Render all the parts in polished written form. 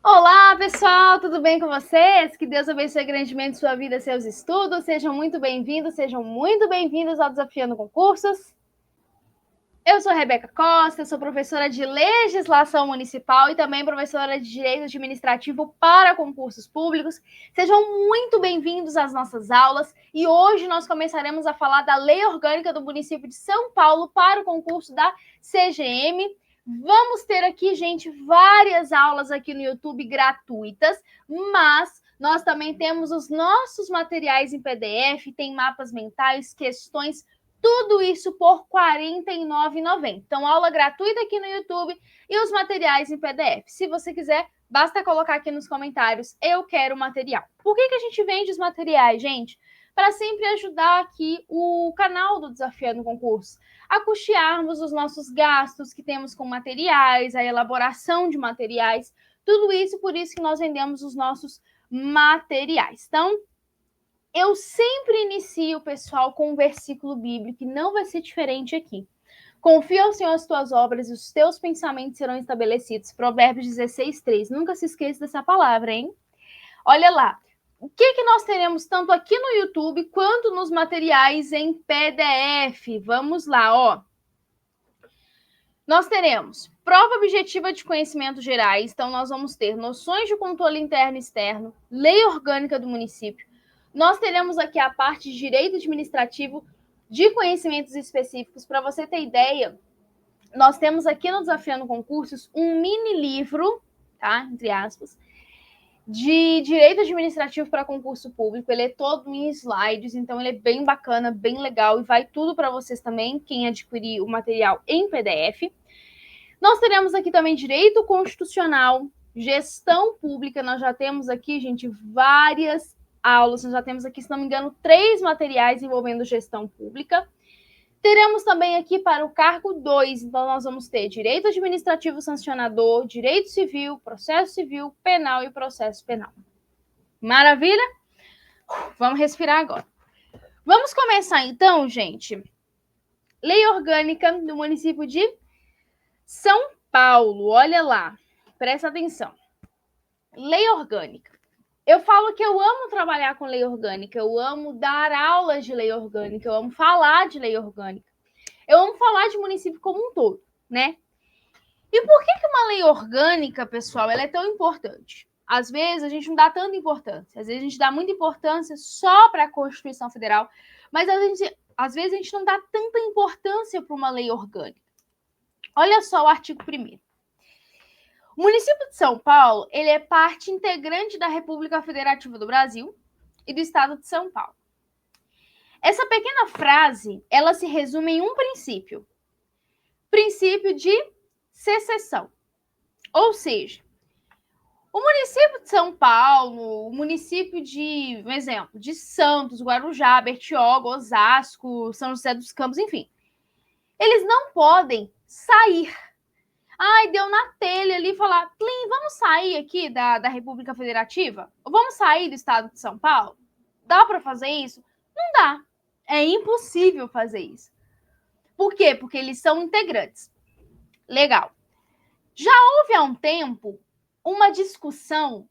Olá, pessoal, tudo bem com vocês? Que Deus abençoe grandemente sua vida e seus estudos. Sejam muito bem-vindos ao Desafiando Concursos. Eu sou Rebeca Costa, sou professora de Legislação Municipal e também professora de Direito Administrativo para concursos públicos. Sejam muito bem-vindos às nossas aulas e hoje nós começaremos a falar da Lei Orgânica do município de São Paulo para o concurso da CGM. Vamos ter aqui, gente, várias aulas aqui no YouTube gratuitas, mas nós também temos os nossos materiais em PDF, tem mapas mentais, questões, tudo isso por R$ 49,90. Então, aula gratuita aqui no YouTube e os materiais em PDF. Se você quiser, basta colocar aqui nos comentários, eu quero material. Por que a gente vende os materiais, gente? Para sempre ajudar aqui o canal do Desafiando Concurso a custearmos os nossos gastos que temos com materiais, a elaboração de materiais, tudo isso, por isso que nós vendemos os nossos materiais. Então, eu sempre inicio, pessoal, com um versículo bíblico, e não vai ser diferente aqui. Confia ao Senhor as tuas obras e os teus pensamentos serão estabelecidos. Provérbios 16:3. Nunca se esqueça dessa palavra, hein? Olha lá. O que nós teremos tanto aqui no YouTube quanto nos materiais em PDF? Vamos lá, ó. Nós teremos prova objetiva de conhecimentos gerais, então nós vamos ter noções de controle interno e externo, lei orgânica do município. Nós teremos aqui a parte de direito administrativo de conhecimentos específicos. Para você ter ideia, nós temos aqui no Desafiando Concursos um mini livro, tá? Entre aspas, de direito administrativo para concurso público. Ele é todo em slides, então ele é bem bacana, bem legal e vai tudo para vocês também, quem adquirir o material em PDF. Nós teremos aqui também direito constitucional, gestão pública. Nós já temos aqui, gente, várias aulas. Nós já temos aqui, se não me engano, 3 materiais envolvendo gestão pública. Teremos também aqui para o cargo 2, então nós vamos ter direito administrativo sancionador, direito civil, processo civil, penal e processo penal. Maravilha? Vamos respirar agora. Vamos começar então, gente. Lei orgânica do município de São Paulo, olha lá, presta atenção. Lei orgânica. Eu falo que eu amo trabalhar com lei orgânica, eu amo dar aulas de lei orgânica, eu amo falar de lei orgânica. Eu amo falar de município como um todo, né? E por que uma lei orgânica, pessoal, ela é tão importante? Às vezes a gente não dá tanta importância, às vezes a gente dá muita importância só para a Constituição Federal, mas às vezes a gente não dá tanta importância para uma lei orgânica. Olha só o artigo 1º. O município de São Paulo, ele é parte integrante da República Federativa do Brasil e do Estado de São Paulo. Essa pequena frase, ela se resume em um princípio. Princípio de secessão. Ou seja, o município de São Paulo, o município de, um exemplo, de Santos, Guarujá, Bertioga, Osasco, São José dos Campos, enfim, eles não podem sair. Ai, deu na telha ali falar, Plim, vamos sair aqui da República Federativa? Vamos sair do estado de São Paulo? Dá para fazer isso? Não dá. É impossível fazer isso. Por quê? Porque eles são integrantes. Legal. Já houve há um tempo uma discussão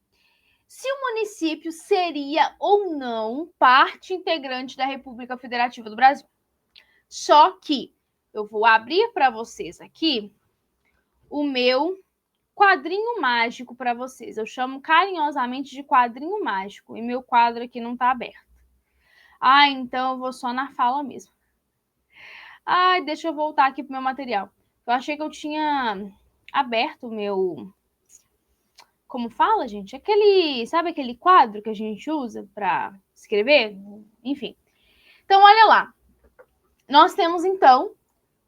se o município seria ou não parte integrante da República Federativa do Brasil. Só que eu vou abrir para vocês aqui o meu quadrinho mágico para vocês. Eu chamo carinhosamente de quadrinho mágico e meu quadro aqui não está aberto. Ah, então eu vou só na fala mesmo. Ai, deixa eu voltar aqui pro meu material. Eu achei que eu tinha aberto o meu... Como fala, gente? Sabe aquele quadro que a gente usa para escrever? Enfim. Então, olha lá. Nós temos, então,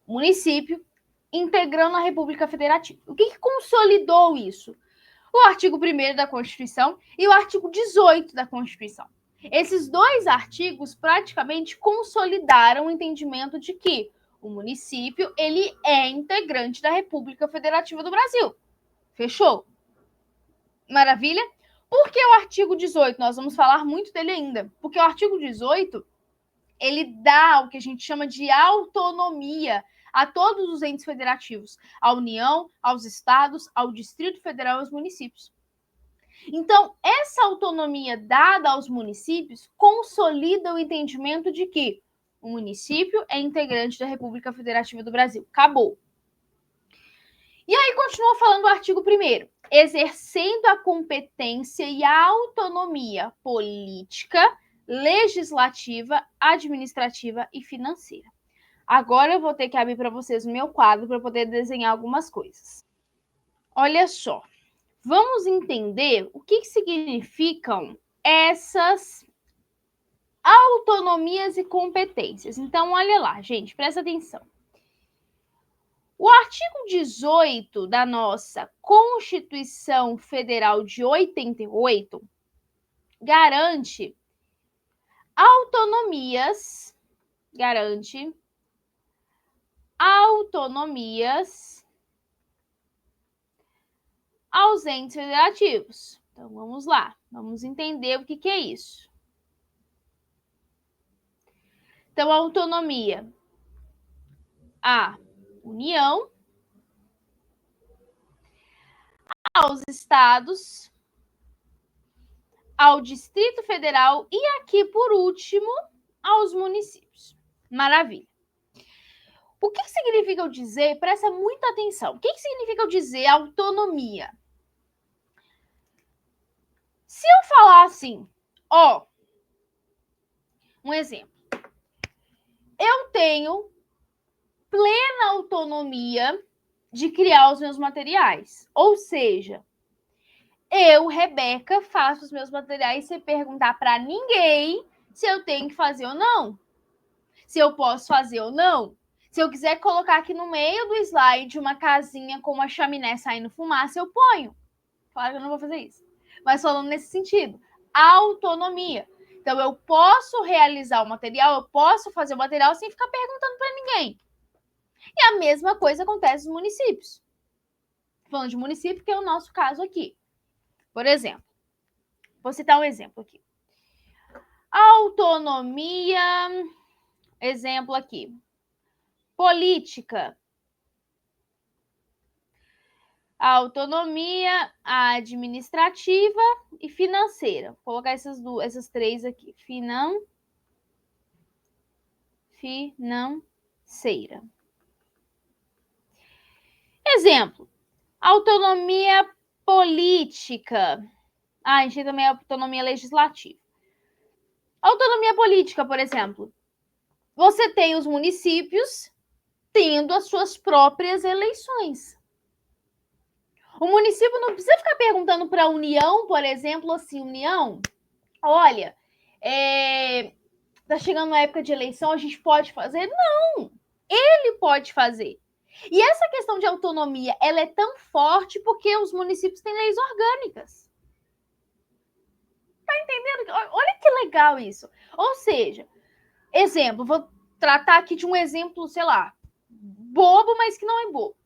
município integrando a República Federativa. O que consolidou isso? O artigo 1º da Constituição e o artigo 18 da Constituição. Esses 2 artigos praticamente consolidaram o entendimento de que o município ele é integrante da República Federativa do Brasil. Fechou? Maravilha? Por que o artigo 18? Nós vamos falar muito dele ainda. Porque o artigo 18, ele dá o que a gente chama de autonomia a todos os entes federativos, à União, aos estados, ao Distrito Federal e aos municípios. Então, essa autonomia dada aos municípios consolida o entendimento de que o município é integrante da República Federativa do Brasil. Acabou. E aí continua falando o artigo 1º. Exercendo a competência e a autonomia política, legislativa, administrativa e financeira. Agora eu vou ter que abrir para vocês o meu quadro para poder desenhar algumas coisas. Olha só. Vamos entender o que significam essas autonomias e competências. Então, olha lá, gente, presta atenção. O artigo 18 da nossa Constituição Federal de 88 garante autonomias aos entes federativos. Então, vamos lá. Vamos entender o que é isso. Então, a autonomia à União, aos estados, ao Distrito Federal e aqui, por último, aos municípios. Maravilha. O que significa eu dizer? Presta muita atenção. O que significa eu dizer autonomia? Se eu falar assim, ó, um exemplo. Eu tenho plena autonomia de criar os meus materiais. Ou seja, eu, Rebeca, faço os meus materiais sem perguntar para ninguém se eu tenho que fazer ou não. Se eu posso fazer ou não. Se eu quiser colocar aqui no meio do slide uma casinha com uma chaminé saindo fumaça, eu ponho. Claro que eu não vou fazer isso. Mas falando nesse sentido, autonomia. Então, eu posso realizar o material, eu posso fazer o material sem ficar perguntando para ninguém. E a mesma coisa acontece nos municípios. Falando de município, que é o nosso caso aqui. Por exemplo, vou citar um exemplo aqui. Autonomia, exemplo aqui. Política. Autonomia administrativa e financeira. Vou colocar essas três aqui. Financeira. Exemplo. Autonomia política. A gente tem também a autonomia legislativa. Autonomia política, por exemplo. Você tem os municípios tendo as suas próprias eleições. O município não precisa ficar perguntando para a União, por exemplo, assim, União, olha, tá chegando a época de eleição, a gente pode fazer? Não, ele pode fazer. E essa questão de autonomia, ela é tão forte porque os municípios têm leis orgânicas. Tá entendendo? Olha que legal isso. Ou seja, exemplo, vou tratar aqui de um exemplo, sei lá, bobo, mas que não é bobo.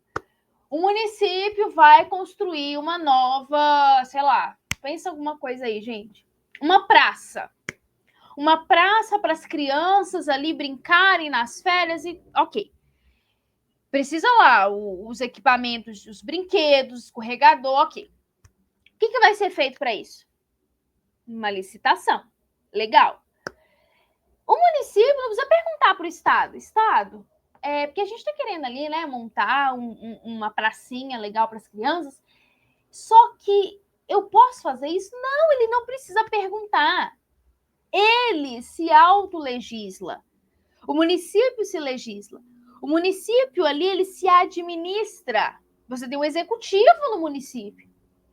O município vai construir uma nova, sei lá, pensa alguma coisa aí, gente. Uma praça. Uma praça para as crianças ali brincarem nas férias e ok. Precisa lá os equipamentos, os brinquedos, escorregador, ok. O que vai ser feito para isso? Uma licitação. Legal. O município não precisa perguntar para o Estado. Estado, porque a gente está querendo ali, né, montar uma pracinha legal para as crianças. Só que eu posso fazer isso? Não, ele não precisa perguntar. Ele se autolegisla. O município se legisla. O município ali, ele se administra. Você tem um executivo no município.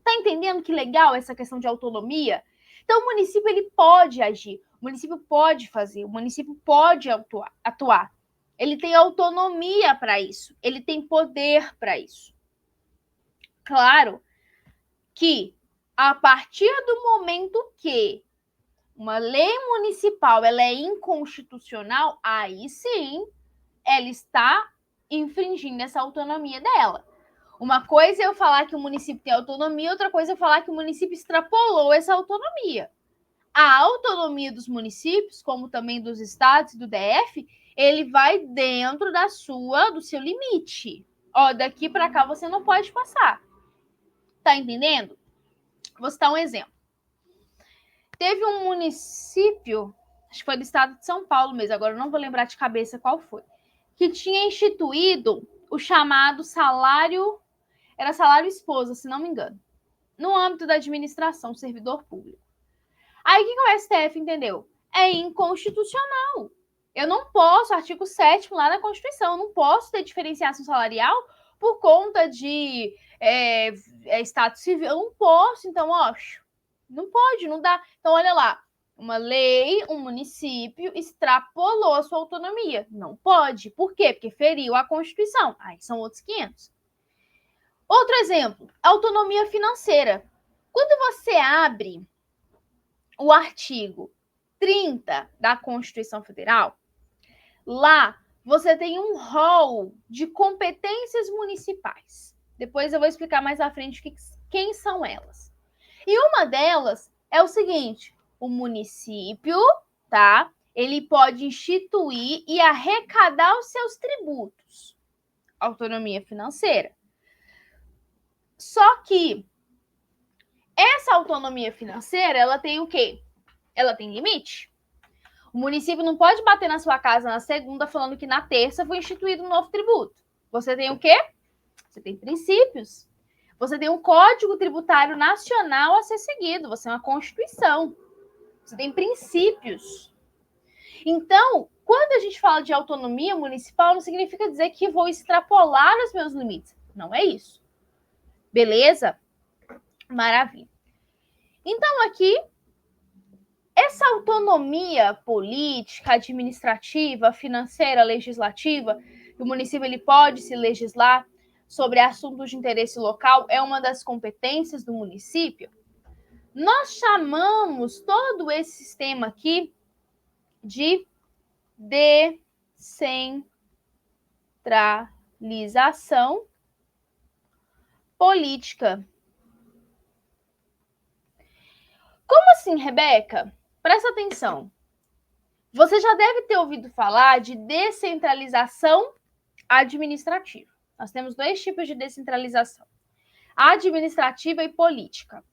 Tá entendendo que legal essa questão de autonomia? Então, o município, ele pode agir. O município pode fazer. O município pode atuar. Ele tem autonomia para isso. Ele tem poder para isso. Claro que, a partir do momento que uma lei municipal ela é inconstitucional, aí sim ela está infringindo essa autonomia dela. Uma coisa é eu falar que o município tem autonomia, outra coisa é eu falar que o município extrapolou essa autonomia. A autonomia dos municípios, como também dos estados e do DF, ele vai dentro do seu limite. Ó, daqui para cá você não pode passar. Tá entendendo? Vou citar um exemplo. Teve um município, acho que foi do estado de São Paulo mesmo, agora eu não vou lembrar de cabeça qual foi, que tinha instituído o chamado salário, era salário esposa, se não me engano, no âmbito da administração, servidor público. Aí o que o STF entendeu? É inconstitucional. Eu não posso, artigo 7º lá da Constituição, eu não posso ter diferenciação salarial por conta de status civil, eu não posso, então, ó, não pode, não dá. Então, olha lá, uma lei, um município extrapolou a sua autonomia. Não pode. Por quê? Porque feriu a Constituição. Aí são outros 500. Outro exemplo, autonomia financeira. Quando você abre o artigo 30 da Constituição Federal, lá você tem um rol de competências municipais. Depois eu vou explicar mais à frente quem são elas. E uma delas é o seguinte: o município, tá? Ele pode instituir e arrecadar os seus tributos. Autonomia financeira. Só que essa autonomia financeira, ela tem o quê? Ela tem limite. O município não pode bater na sua casa na segunda falando que na terça foi instituído um novo tributo. Você tem o quê? Você tem princípios. Você tem um Código Tributário Nacional a ser seguido. Você é uma Constituição. Você tem princípios. Então, quando a gente fala de autonomia municipal, não significa dizer que vou extrapolar os meus limites. Não é isso. Beleza? Maravilha. Então, aqui, essa autonomia política, administrativa, financeira, legislativa, que o município ele pode se legislar sobre assuntos de interesse local, é uma das competências do município. Nós chamamos todo esse sistema aqui de descentralização política. Como assim, Rebeca? Presta atenção. Você já deve ter ouvido falar de descentralização administrativa. Nós temos dois tipos de descentralização: administrativa e política.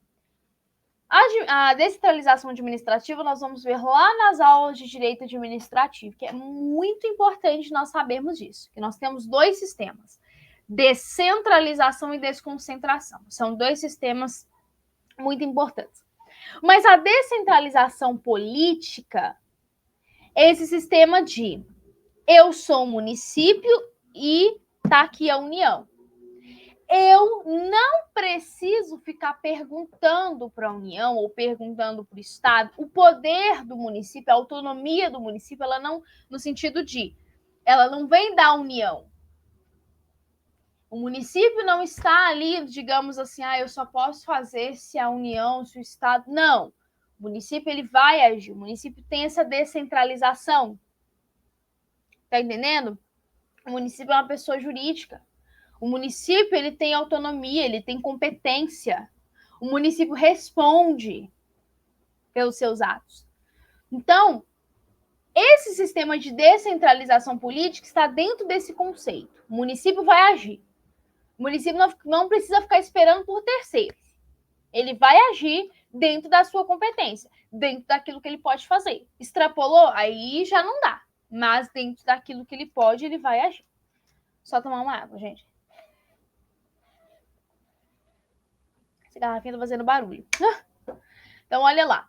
A descentralização administrativa nós vamos ver lá nas aulas de direito administrativo, que é muito importante nós sabermos disso, que nós temos dois sistemas: descentralização e desconcentração. São dois sistemas muito importantes. Mas a descentralização política é esse sistema de eu sou um município e tá aqui a União. Eu não preciso ficar perguntando para a União ou perguntando para o Estado. O poder do município, a autonomia do município, ela não, no sentido de, ela não vem da União. O município não está ali, digamos assim, eu só posso fazer se a União, se o Estado... Não. O município, ele vai agir. O município tem essa descentralização. Tá entendendo? O município é uma pessoa jurídica. O município, ele tem autonomia, ele tem competência. O município responde pelos seus atos. Então, esse sistema de descentralização política está dentro desse conceito. O município vai agir. O município não precisa ficar esperando por terceiros. Ele vai agir dentro da sua competência, dentro daquilo que ele pode fazer. Extrapolou? Aí já não dá. Mas dentro daquilo que ele pode, ele vai agir. Só tomar uma água, gente. Essa garrafinha tá fazendo barulho. Então, olha lá.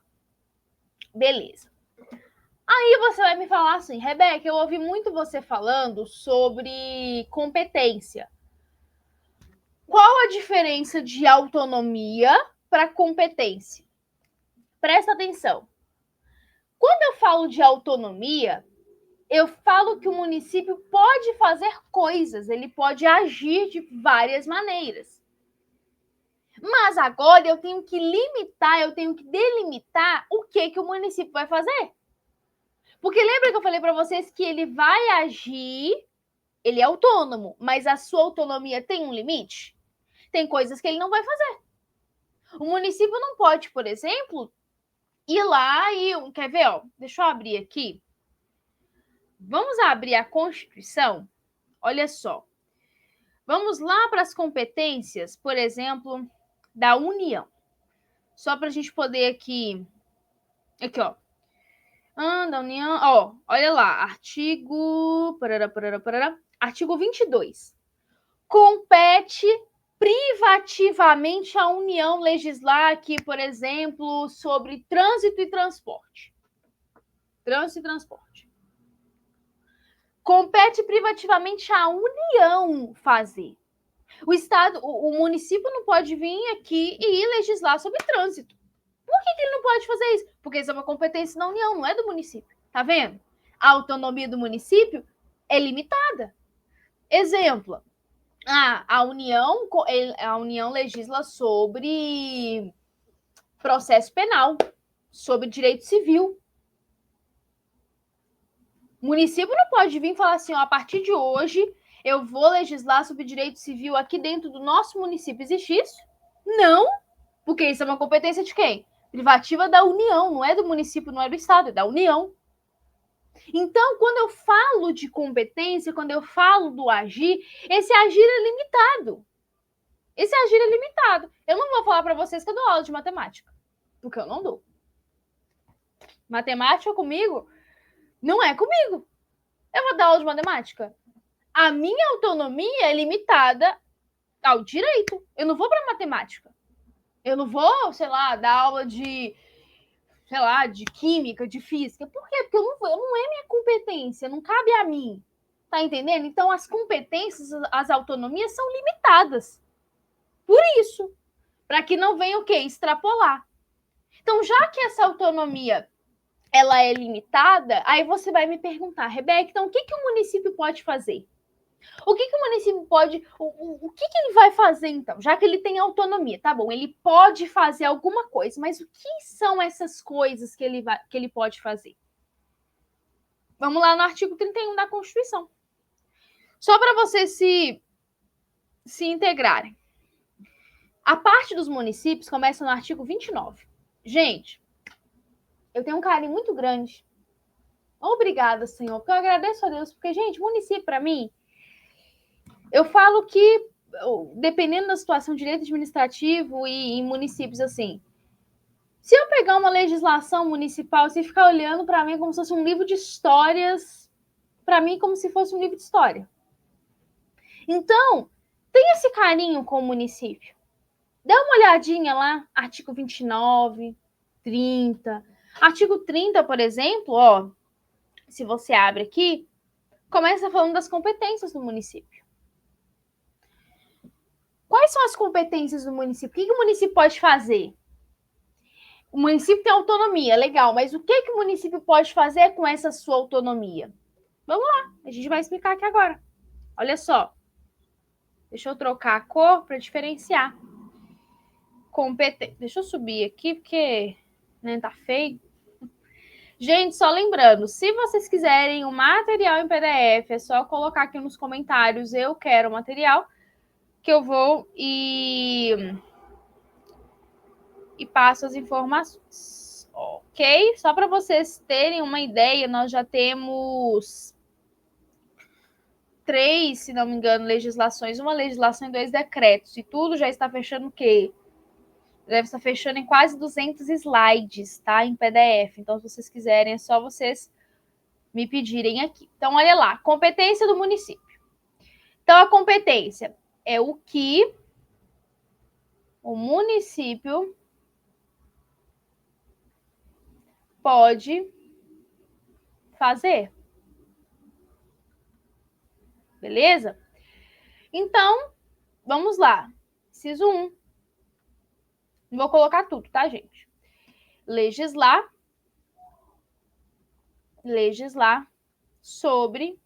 Beleza. Aí você vai me falar assim: Rebeca, eu ouvi muito você falando sobre competência. Qual a diferença de autonomia para competência? Presta atenção. Quando eu falo de autonomia, eu falo que o município pode fazer coisas, ele pode agir de várias maneiras. Mas agora eu tenho que limitar, eu tenho que delimitar o que o município vai fazer. Porque lembra que eu falei para vocês que ele vai agir, ele é autônomo, mas a sua autonomia tem um limite? Tem coisas que ele não vai fazer. O município não pode, por exemplo, ir lá e... Quer ver? Ó, deixa eu abrir aqui. Vamos abrir a Constituição? Olha só. Vamos lá para as competências, por exemplo, da União. Só para a gente poder aqui, ó. Da União, ó, olha lá, artigo, artigo 22. Compete privativamente à União legislar aqui, por exemplo, sobre trânsito e transporte. Trânsito e transporte. Compete privativamente à União fazer. O Estado, o município não pode vir aqui e legislar sobre trânsito. Por que ele não pode fazer isso? Porque isso é uma competência da União, não é do município. Tá vendo? A autonomia do município é limitada. Exemplo, a União legisla sobre processo penal, sobre direito civil. O município não pode vir e falar assim, ó, a partir de hoje eu vou legislar sobre direito civil aqui dentro do nosso município. Existe isso? Não, porque isso é uma competência de quem? Privativa da União, não é do município, não é do Estado, é da União. Então, quando eu falo de competência, quando eu falo do agir, esse agir é limitado. Esse agir é limitado. Eu não vou falar para vocês que eu dou aula de matemática, porque eu não dou. Matemática comigo não é comigo. Eu vou dar aula de matemática. A minha autonomia é limitada ao direito. Eu não vou para matemática. Eu não vou, sei lá, dar aula de, sei lá, de química, de física. Por quê? Porque não é minha competência, não cabe a mim. Tá entendendo? Então, as competências, as autonomias são limitadas. Por isso. Para que não venha o quê? Extrapolar. Então, já que essa autonomia ela é limitada, aí você vai me perguntar, Rebeca, então o que o município pode fazer? O que o município pode... O que ele vai fazer, então? Já que ele tem autonomia, tá bom, ele pode fazer alguma coisa, mas o que são essas coisas que ele pode fazer? Vamos lá no artigo 31 da Constituição. Só para vocês se integrarem. A parte dos municípios começa no artigo 29. Gente, eu tenho um carinho muito grande. Obrigada, Senhor, porque eu agradeço a Deus, porque, gente, município, para mim, eu falo que, dependendo da situação de direito administrativo e em municípios, assim, se eu pegar uma legislação municipal e ficar olhando para mim como se fosse um livro de histórias, para mim, como se fosse um livro de história. Então, tem esse carinho com o município. Dá uma olhadinha lá, artigo 29, 30. Artigo 30, por exemplo, ó, se você abre aqui, começa falando das competências do município. Quais são as competências do município? O que o município pode fazer? O município tem autonomia, legal, mas o que o município pode fazer com essa sua autonomia? Vamos lá, a gente vai explicar aqui agora. Olha só. Deixa eu trocar a cor para diferenciar. Deixa eu subir aqui, porque tá feio. Gente, só lembrando, se vocês quiserem o material em PDF, é só colocar aqui nos comentários, eu quero o material, que eu vou e passo as informações. Ok? Só para vocês terem uma ideia, nós já temos 3, se não me engano, legislações, uma legislação e 2 decretos, e tudo já está fechando o quê? Deve estar fechando em quase 200 slides, tá? Em PDF. Então, se vocês quiserem, é só vocês me pedirem aqui. Então, olha lá, competência do município. Então, a competência é o que o município pode fazer. Beleza? Então, vamos lá. Inciso 1. Não vou colocar tudo, tá, gente? Legislar sobre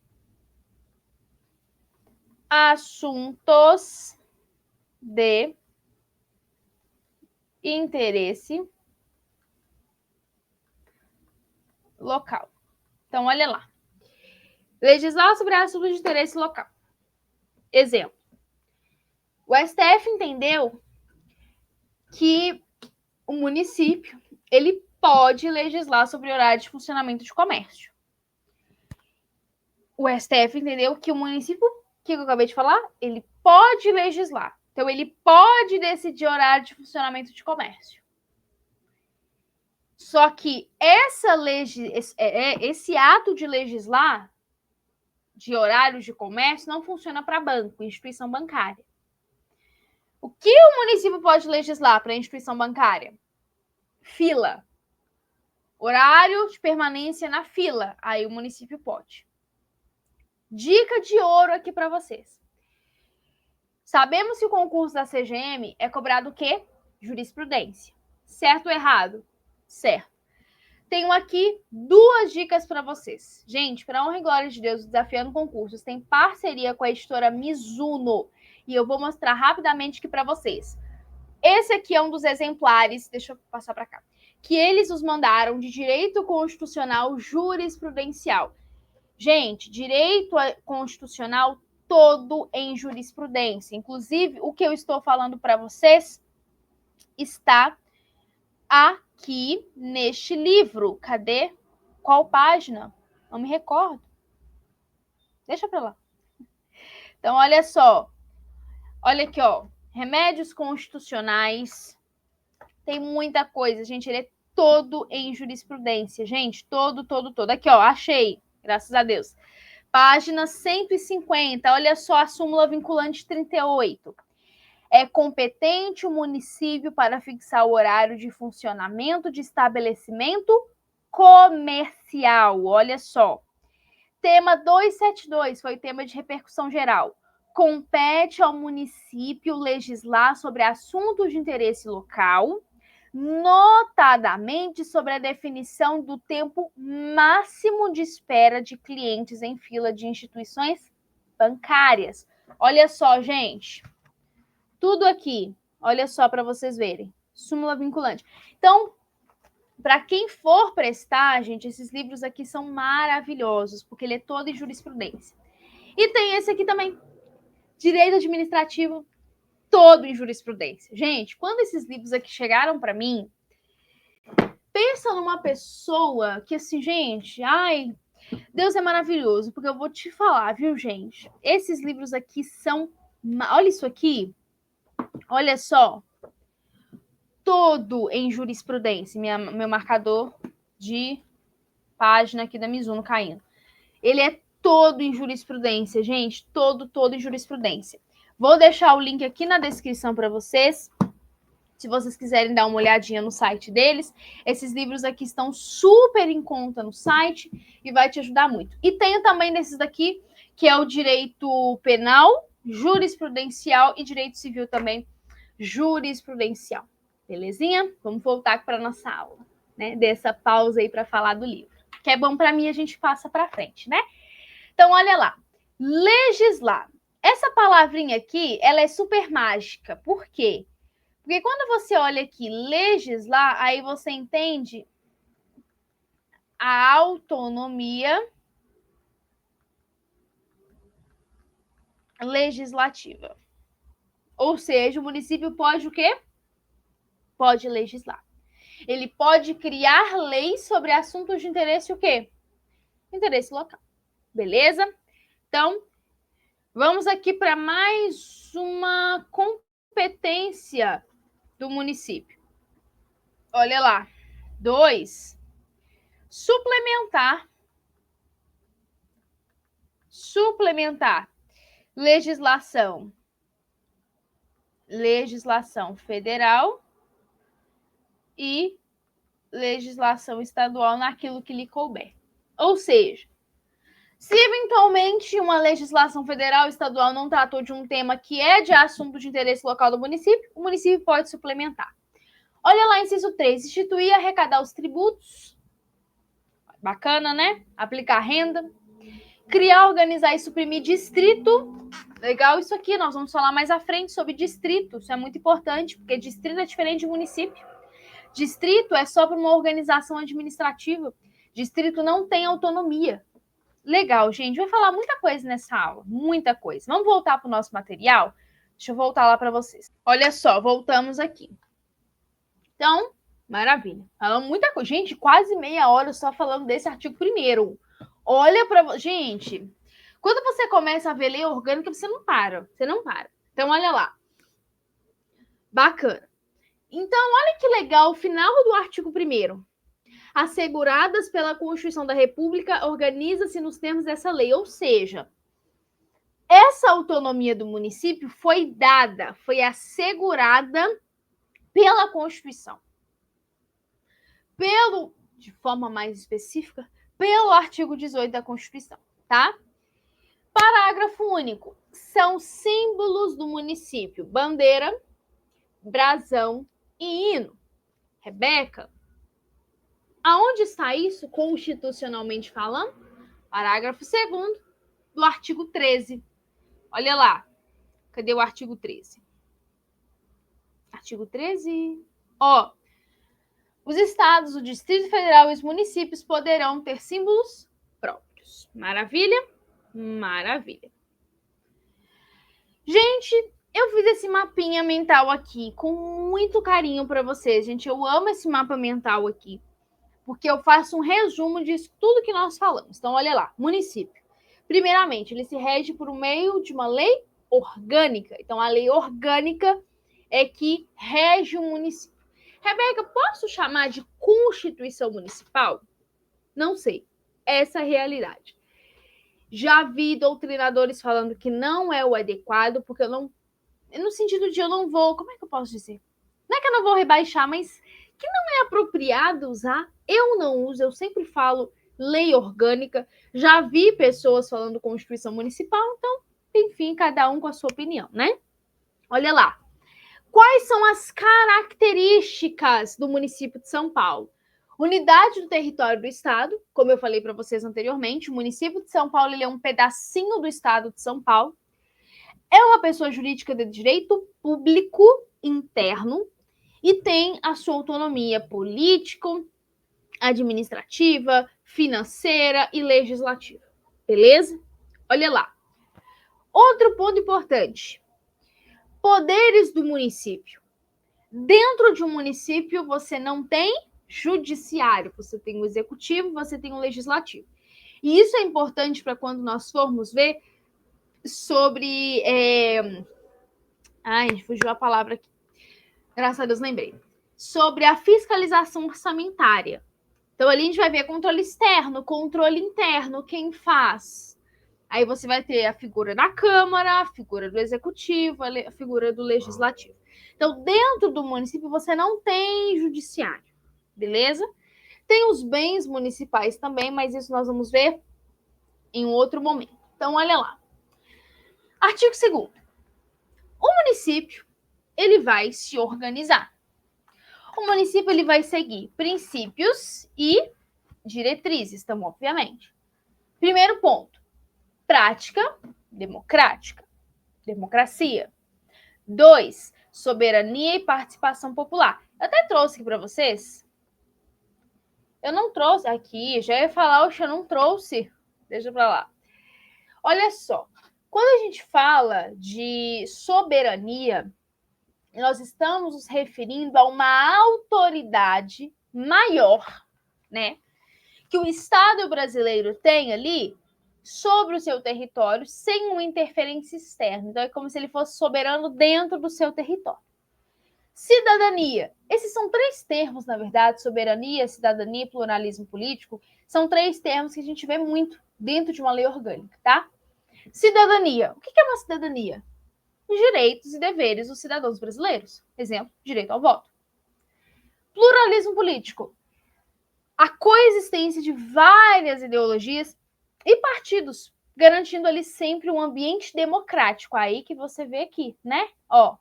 assuntos de interesse local. Então, olha lá. Legislar sobre assuntos de interesse local. Exemplo. O STF entendeu que o município ele pode legislar sobre horário de funcionamento de comércio. O STF entendeu que o município, que eu acabei de falar, ele pode legislar. Então, ele pode decidir horário de funcionamento de comércio. Só que esse ato de legislar de horários de comércio não funciona para banco, instituição bancária. O que o município pode legislar para a instituição bancária? Fila. Horário de permanência na fila. Aí o município pode. Dica de ouro aqui para vocês. Sabemos que o concurso da CGM é cobrado o quê? Jurisprudência. Certo ou errado? Certo. Tenho aqui 2 dicas para vocês. Gente, para honra e glória de Deus, Desafiando Concursos tem parceria com a editora Mizuno. E eu vou mostrar rapidamente aqui para vocês. Esse aqui é um dos exemplares, deixa eu passar para cá, que eles nos mandaram de Direito Constitucional Jurisprudencial. Gente, Direito Constitucional todo em jurisprudência. Inclusive, o que eu estou falando para vocês está aqui neste livro. Cadê? Qual página? Não me recordo. Deixa para lá. Então, olha só. Olha aqui, ó. Remédios constitucionais. Tem muita coisa, gente. Ele é todo em jurisprudência. Gente, todo. Aqui, ó. Achei. Graças a Deus. Página 150. Olha só a súmula vinculante 38. É competente o município para fixar o horário de funcionamento de estabelecimento comercial. Olha só. Tema 272 foi tema de repercussão geral. Compete ao município legislar sobre assuntos de interesse local, notadamente sobre a definição do tempo máximo de espera de clientes em fila de instituições bancárias. Olha só, gente. Tudo aqui, olha só para vocês verem. Súmula vinculante. Então, para quem for prestar, gente, esses livros aqui são maravilhosos, porque ele é todo em jurisprudência. E tem esse aqui também, Direito Administrativo, todo em jurisprudência. Gente, quando esses livros aqui chegaram para mim, pensa numa pessoa que assim, gente, ai, Deus é maravilhoso, porque eu vou te falar, viu, gente? Esses livros aqui são, olha isso aqui. Olha só, todo em jurisprudência. Meu marcador de página aqui da Mizuno caindo. Ele é todo em jurisprudência, gente. Todo em jurisprudência. Vou deixar o link aqui na descrição para vocês. Se vocês quiserem dar uma olhadinha no site deles. Esses livros aqui estão super em conta no site e vai te ajudar muito. E tenho também desses daqui, que é o direito penal, jurisprudencial e direito civil também, jurisprudencial. Belezinha? Vamos voltar para a nossa aula, né? Dessa pausa aí para falar do livro. Que é bom para mim, a gente passa para frente, né? Então, olha lá. Legislar. Essa palavrinha aqui, ela é super mágica. Por quê? Porque quando você olha aqui, legislar, aí você entende a autonomia legislativa. Ou seja, o município pode o quê? Pode legislar. Ele pode criar leis sobre assuntos de interesse o quê? Interesse local. Beleza? Então, vamos aqui para mais uma competência do município. Olha lá. 2. Suplementar legislação federal e legislação estadual naquilo que lhe couber. Ou seja, se eventualmente uma legislação federal ou estadual não tratou de um tema que é de assunto de interesse local do município, o município pode suplementar. Olha lá, inciso 3, instituir e arrecadar os tributos. Bacana, né? Aplicar renda. Criar, organizar e suprimir distrito. Legal isso aqui, nós vamos falar mais à frente sobre distrito. Isso é muito importante, porque distrito é diferente de município. Distrito é só para uma organização administrativa. Distrito não tem autonomia. Legal, gente. Vai falar muita coisa nessa aula. Muita coisa. Vamos voltar para o nosso material? Deixa eu voltar lá para vocês. Olha só, voltamos aqui. Então, maravilha. Falamos muita coisa. Gente, quase meia hora só falando desse artigo 1º. Olha para... Gente, quando você começa a ver lei orgânica, você não para. Você não para. Então, olha lá. Bacana. Então, olha que legal o final do artigo 1º. asseguradas pela Constituição da República, organiza-se nos termos dessa lei. Ou seja, essa autonomia do município foi dada, foi assegurada pela Constituição. De forma mais específica, pelo artigo 18 da Constituição, tá? Parágrafo único. São símbolos do município: bandeira, brasão e hino. Rebeca, aonde está isso constitucionalmente falando? Parágrafo 2º do artigo 13. Olha lá. Cadê o artigo 13? Artigo 13. Ó. Os estados, o Distrito Federal e os municípios poderão ter símbolos próprios. Maravilha? Maravilha. Gente, eu fiz esse mapinha mental aqui com muito carinho para vocês, gente. Eu amo esse mapa mental aqui, porque eu faço um resumo disso tudo que nós falamos. Então, olha lá. Município. Primeiramente, ele se rege por meio de uma lei orgânica. Então, a lei orgânica é que rege o município. Rebeca, posso chamar de Constituição Municipal? Não sei. Essa é a realidade. Já vi doutrinadores falando que não é o adequado, porque eu não... No sentido de eu não vou... Como é que eu posso dizer? Não é que eu não vou rebaixar, mas que não é apropriado usar. Eu não uso, eu sempre falo lei orgânica. Já vi pessoas falando Constituição Municipal, então, enfim, cada um com a sua opinião, né? Olha lá. Quais são as características do município de São Paulo? Unidade do território do estado, como eu falei para vocês anteriormente, o município de São Paulo ele é um pedacinho do estado de São Paulo. É uma pessoa jurídica de direito público interno e tem a sua autonomia político, administrativa, financeira e legislativa. Beleza? Olha lá. Outro ponto importante. Poderes do município. Dentro de um município, você não tem judiciário, você tem o executivo, você tem o legislativo. E isso é importante para quando nós formos ver sobre... Ai, fugiu a palavra aqui. Graças a Deus lembrei. Sobre a fiscalização orçamentária. Então, ali a gente vai ver controle externo, controle interno, quem faz. Aí você vai ter a figura da Câmara, a figura do Executivo, a figura do Legislativo. Então, dentro do município, você não tem judiciário, beleza? Tem os bens municipais também, mas isso nós vamos ver em outro momento. Então, olha lá. Artigo 2º. O município, ele vai se organizar. O município, ele vai seguir princípios e diretrizes, então, obviamente. Primeiro ponto. Prática democrática, democracia. 2, soberania e participação popular. Eu até trouxe aqui para vocês. Eu não trouxe aqui, já ia falar, oxe, eu não trouxe. Deixa para lá. Olha só, quando a gente fala de soberania, nós estamos nos referindo a uma autoridade maior, né? Que o Estado brasileiro tem ali sobre o seu território sem uma interferência externa. Então, é como se ele fosse soberano dentro do seu território. Cidadania. Esses são 3 termos, na verdade, soberania, cidadania e pluralismo político, são 3 termos que a gente vê muito dentro de uma lei orgânica, tá? Cidadania. O que é uma cidadania? Os direitos e deveres dos cidadãos brasileiros. Exemplo, direito ao voto. Pluralismo político. A coexistência de várias ideologias e partidos, garantindo ali sempre um ambiente democrático. Aí que você vê aqui, né? Ó,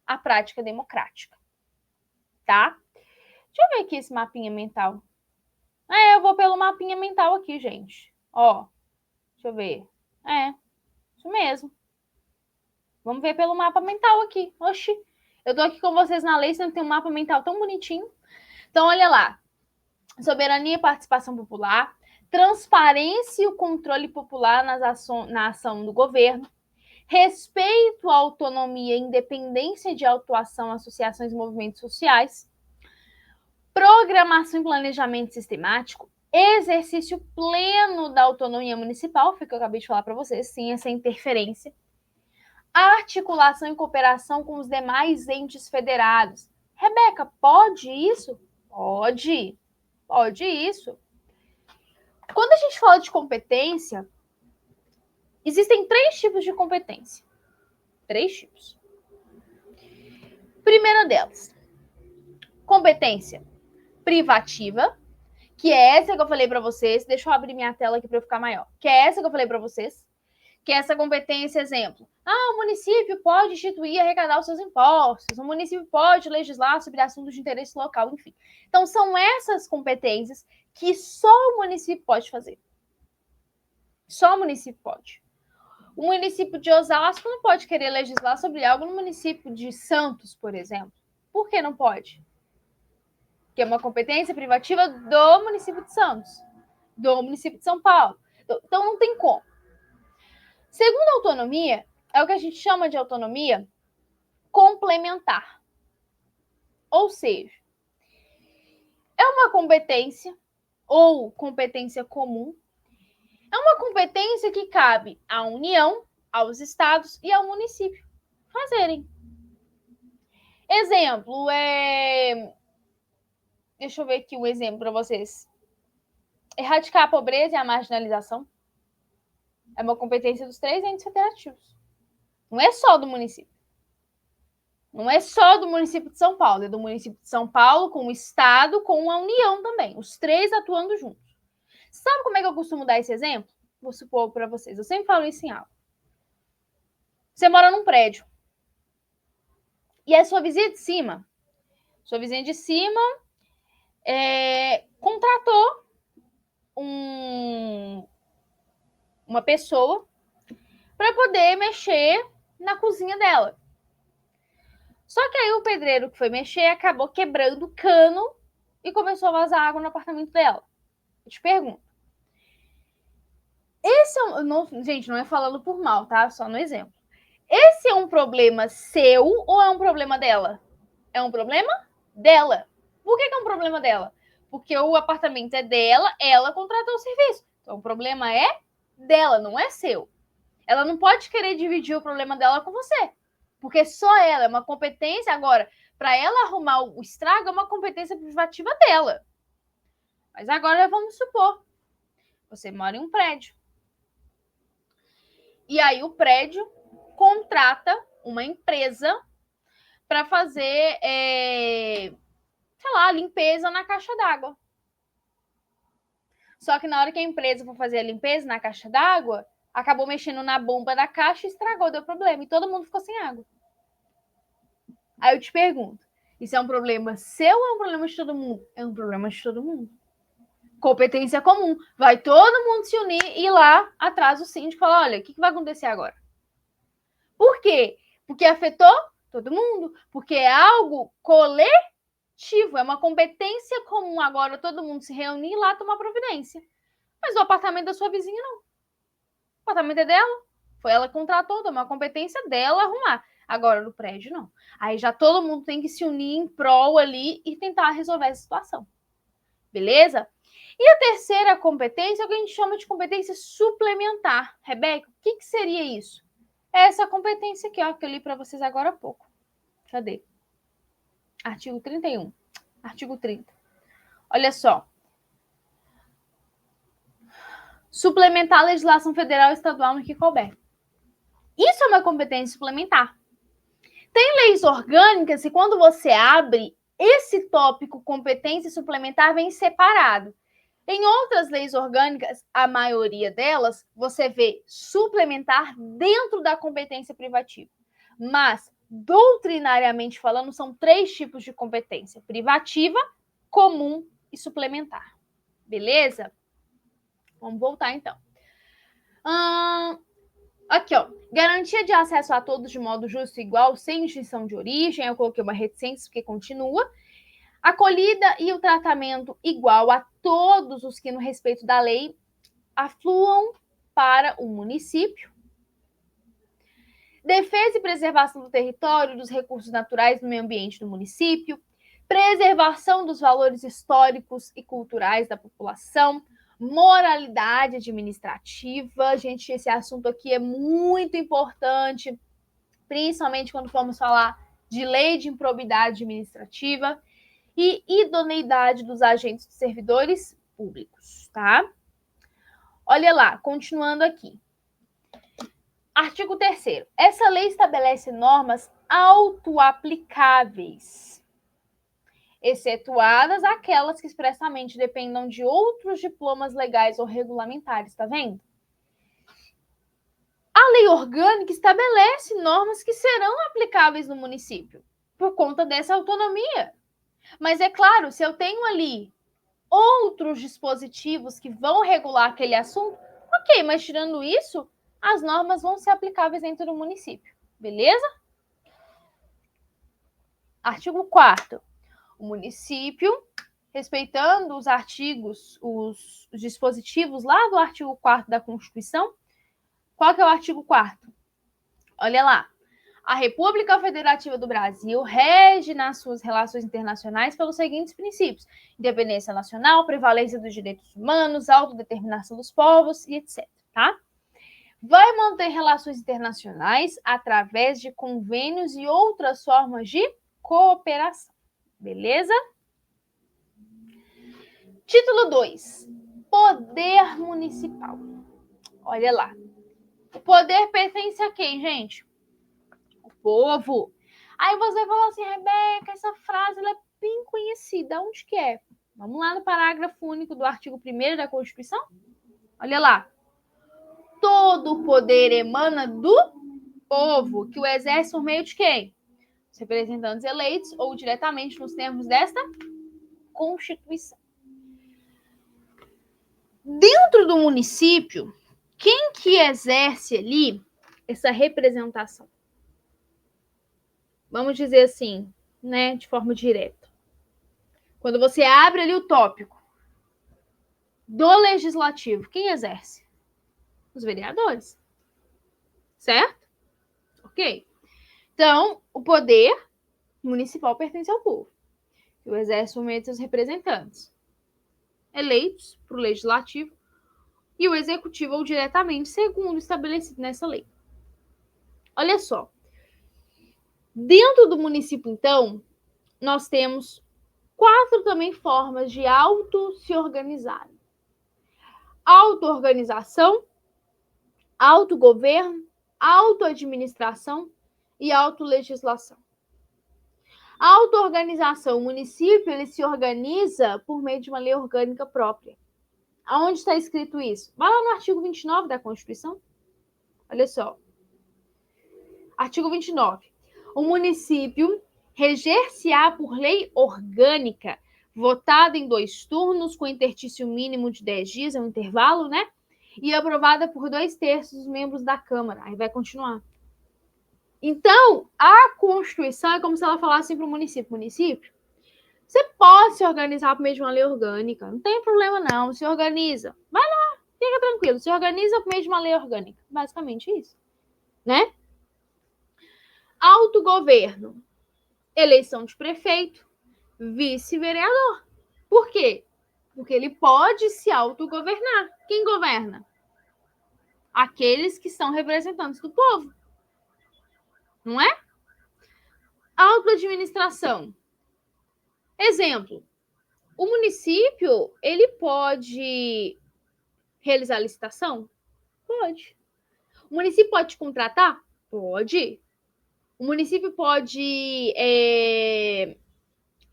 a prática democrática. Tá? Deixa eu ver aqui esse mapinha mental. Eu vou pelo mapinha mental aqui, gente. Ó, deixa eu ver. Isso mesmo. Vamos ver pelo mapa mental aqui. Oxi, eu tô aqui com vocês na lei, não tem um mapa mental tão bonitinho. Então, olha lá. Soberania e participação popular, transparência e o controle popular na ação do governo, respeito à autonomia e independência de atuação, associações e movimentos sociais, programação e planejamento sistemático, exercício pleno da autonomia municipal, foi o que eu acabei de falar para vocês, sem essa interferência, articulação e cooperação com os demais entes federados. Rebeca, pode isso? Pode. Pode isso. Quando a gente fala de competência, existem 3 tipos de competência. 3 tipos. Primeira delas, competência privativa, que é essa que eu falei para vocês. Deixa eu abrir minha tela aqui para eu ficar maior. Que é essa que eu falei para vocês. Que é essa competência, exemplo. O município pode instituir e arrecadar os seus impostos. O município pode legislar sobre assuntos de interesse local, enfim. Então, são essas competências que só o município pode fazer. Só o município pode. O município de Osasco não pode querer legislar sobre algo no município de Santos, por exemplo. Por que não pode? Porque é uma competência privativa do município de Santos, do município de São Paulo. Então, não tem como. Segunda autonomia é o que a gente chama de autonomia complementar. Ou seja, é uma competência ou competência comum. É uma competência que cabe à União, aos estados e ao município fazerem. Exemplo, deixa eu ver aqui um exemplo para vocês. Erradicar a pobreza e a marginalização é uma competência dos 3 entes federativos. Não é só do município. Não é só do município de São Paulo, é do município de São Paulo com o estado, com a União também. Os 3 atuando juntos. Sabe como é que eu costumo dar esse exemplo? Vou supor para vocês. Eu sempre falo isso em aula. Você mora num prédio. E a sua vizinha de cima, contratou uma pessoa para poder mexer na cozinha dela. Só que aí o pedreiro que foi mexer acabou quebrando o cano e começou a vazar água no apartamento dela. Eu te pergunto. Gente, não é falando por mal, tá? Só no exemplo. Esse é um problema seu ou é um problema dela? É um problema dela. Por que é um problema dela? Porque o apartamento é dela, ela contratou o serviço. Então o problema é dela, não é seu. Ela não pode querer dividir o problema dela com você. Porque só ela é uma competência. Agora, para ela arrumar o estrago, é uma competência privativa dela. Mas agora vamos supor, você mora em um prédio. E aí o prédio contrata uma empresa para fazer, limpeza na caixa d'água. Só que na hora que a empresa for fazer a limpeza na caixa d'água, acabou mexendo na bomba da caixa e estragou, deu problema. E todo mundo ficou sem água. Aí eu te pergunto, isso é um problema seu ou é um problema de todo mundo? É um problema de todo mundo. Competência comum. Vai todo mundo se unir e ir lá atrás do síndico e falar, olha, o que vai acontecer agora? Por quê? Porque afetou todo mundo. Porque é algo coletivo. É uma competência comum agora todo mundo se reunir e lá tomar providência. Mas o apartamento da sua vizinha não. O apartamento é dela. Foi ela que contratou, é uma competência dela arrumar. Agora, no prédio, não. Aí já todo mundo tem que se unir em prol ali e tentar resolver essa situação. Beleza? E a terceira competência é o que a gente chama de competência suplementar. Rebeca, o que seria isso? É essa competência aqui, ó, que eu li para vocês agora há pouco. Cadê? Artigo 31. Artigo 30. Olha só. Suplementar a legislação federal e estadual no que couber. Isso é uma competência suplementar. Tem leis orgânicas e quando você abre, esse tópico competência suplementar vem separado. Em outras leis orgânicas, a maioria delas, você vê suplementar dentro da competência privativa. Mas, doutrinariamente falando, são 3 tipos de competência: privativa, comum e suplementar. Beleza? Vamos voltar, então. Aqui, ó. Garantia de acesso a todos de modo justo e igual, sem distinção de origem. Eu coloquei uma reticência porque continua. Acolhida e o tratamento igual a todos os que, no respeito da lei, afluam para o município. Defesa e preservação do território, dos recursos naturais do meio ambiente do município. Preservação dos valores históricos e culturais da população. Moralidade administrativa. Gente, esse assunto aqui é muito importante, principalmente quando formos falar de lei de improbidade administrativa. e idoneidade dos agentes e servidores públicos, tá? Olha lá, continuando aqui. Artigo 3º. Essa lei estabelece normas autoaplicáveis, excetuadas aquelas que expressamente dependam de outros diplomas legais ou regulamentares, tá vendo? A lei orgânica estabelece normas que serão aplicáveis no município, por conta dessa autonomia. Mas é claro, se eu tenho ali outros dispositivos que vão regular aquele assunto, ok, mas tirando isso, as normas vão ser aplicáveis dentro do município, beleza? Artigo 4º. O município, respeitando os artigos, os dispositivos lá do artigo 4º da Constituição. Qual que é o artigo 4º? Olha lá. A República Federativa do Brasil rege nas suas relações internacionais pelos seguintes princípios: independência nacional, prevalência dos direitos humanos, autodeterminação dos povos e etc, tá? Vai manter relações internacionais através de convênios e outras formas de cooperação. Beleza? Título 2. Poder municipal. Olha lá. O poder pertence a quem, gente? O povo. Aí você falou assim, Rebeca, essa frase ela é bem conhecida. Onde que é? Vamos lá no parágrafo único do artigo 1º da Constituição. Olha lá. Todo o poder emana do povo, que o exerce por meio de quem? Os representantes eleitos ou diretamente nos termos desta Constituição. Dentro do município, quem que exerce ali essa representação? Vamos dizer assim, né, de forma direta. Quando você abre ali o tópico do legislativo, quem exerce? Os vereadores. Certo? Ok. Então, o poder municipal pertence ao povo. O exerce por meio de seus representantes, eleitos para o legislativo, e o executivo ou diretamente, segundo estabelecido nessa lei. Olha só. Dentro do município, então, nós temos 4 também formas de se organizar. Auto-organização, autogoverno, auto-administração e autolegislação. A auto-organização, o município, ele se organiza por meio de uma lei orgânica própria. Aonde está escrito isso? Vai lá no artigo 29 da Constituição. Olha só. Artigo 29. O município reger-se-á por lei orgânica, votada em 2 turnos, com interstício mínimo de 10 dias, é um intervalo, né? E aprovada por 2/3 dos membros da Câmara. Aí vai continuar. Então, a Constituição é como se ela falasse para o município: município, você pode se organizar por meio de uma lei orgânica, não tem problema não, se organiza. Vai lá, fica tranquilo, se organiza por meio de uma lei orgânica. Basicamente isso, né? Autogoverno, eleição de prefeito, vice-vereador. Por quê? Porque ele pode se autogovernar. Quem governa? Aqueles que são representantes do povo. Não é? Autoadministração. Exemplo. O município, ele pode realizar licitação? Pode. O município pode contratar? Pode. O município pode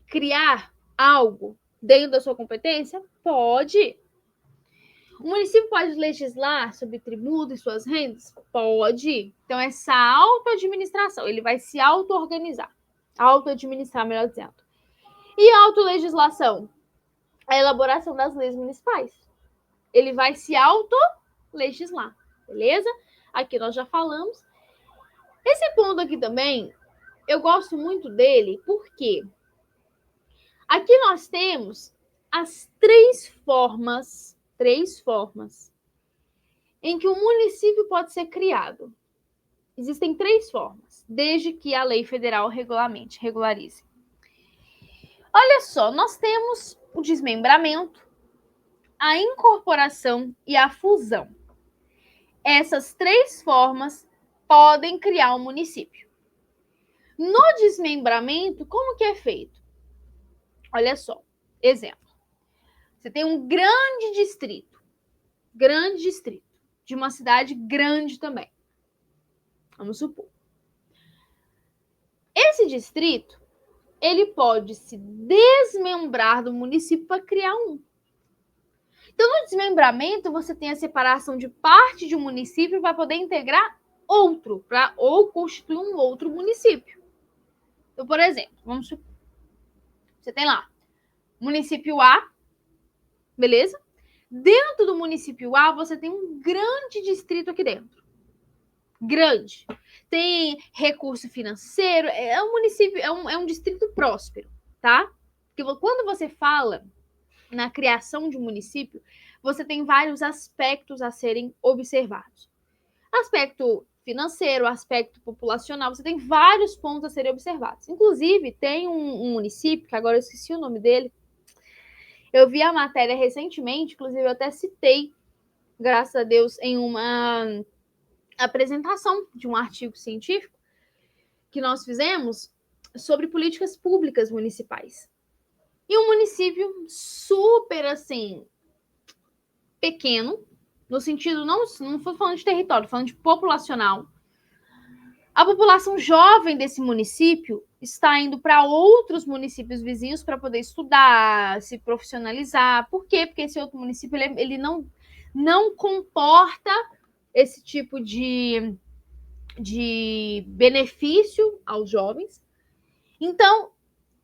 criar algo dentro da sua competência? Pode. O município pode legislar sobre tributo e suas rendas? Pode. Então, essa auto-administração, ele vai se auto-organizar. Auto-administrar, melhor dizendo. E a autolegislação? A elaboração das leis municipais. Ele vai se auto-legislar, beleza? Aqui nós já falamos. Esse ponto aqui também, eu gosto muito dele, porque aqui nós temos as 3 formas em que o município pode ser criado. Existem 3 formas, desde que a lei federal regularize. Olha só, nós temos o desmembramento, a incorporação e a fusão. Essas 3 formas podem criar um município. No desmembramento, como que é feito? Olha só, exemplo. Você tem um grande distrito de uma cidade grande também. Vamos supor. Esse distrito, ele pode se desmembrar do município para criar um. Então, no desmembramento, você tem a separação de parte de um município para poder integrar outro, ou constituir um outro município. Então, por exemplo, vamos supor, você tem lá município A, beleza? Dentro do município A, você tem um grande distrito aqui dentro. Grande. Tem recurso financeiro, é um município, é um distrito próspero, tá? Porque quando você fala na criação de um município, você tem vários aspectos a serem observados. Aspecto financeiro, aspecto populacional, você tem vários pontos a serem observados. Inclusive, tem um município, que agora eu esqueci o nome dele, eu vi a matéria recentemente, inclusive eu até citei, graças a Deus, em uma apresentação de um artigo científico que nós fizemos sobre políticas públicas municipais. E um município super, assim, pequeno, no sentido, não estou falando de território, falando de populacional. A população jovem desse município está indo para outros municípios vizinhos para poder estudar, se profissionalizar. Por quê? Porque esse outro município ele não comporta esse tipo de benefício aos jovens. Então,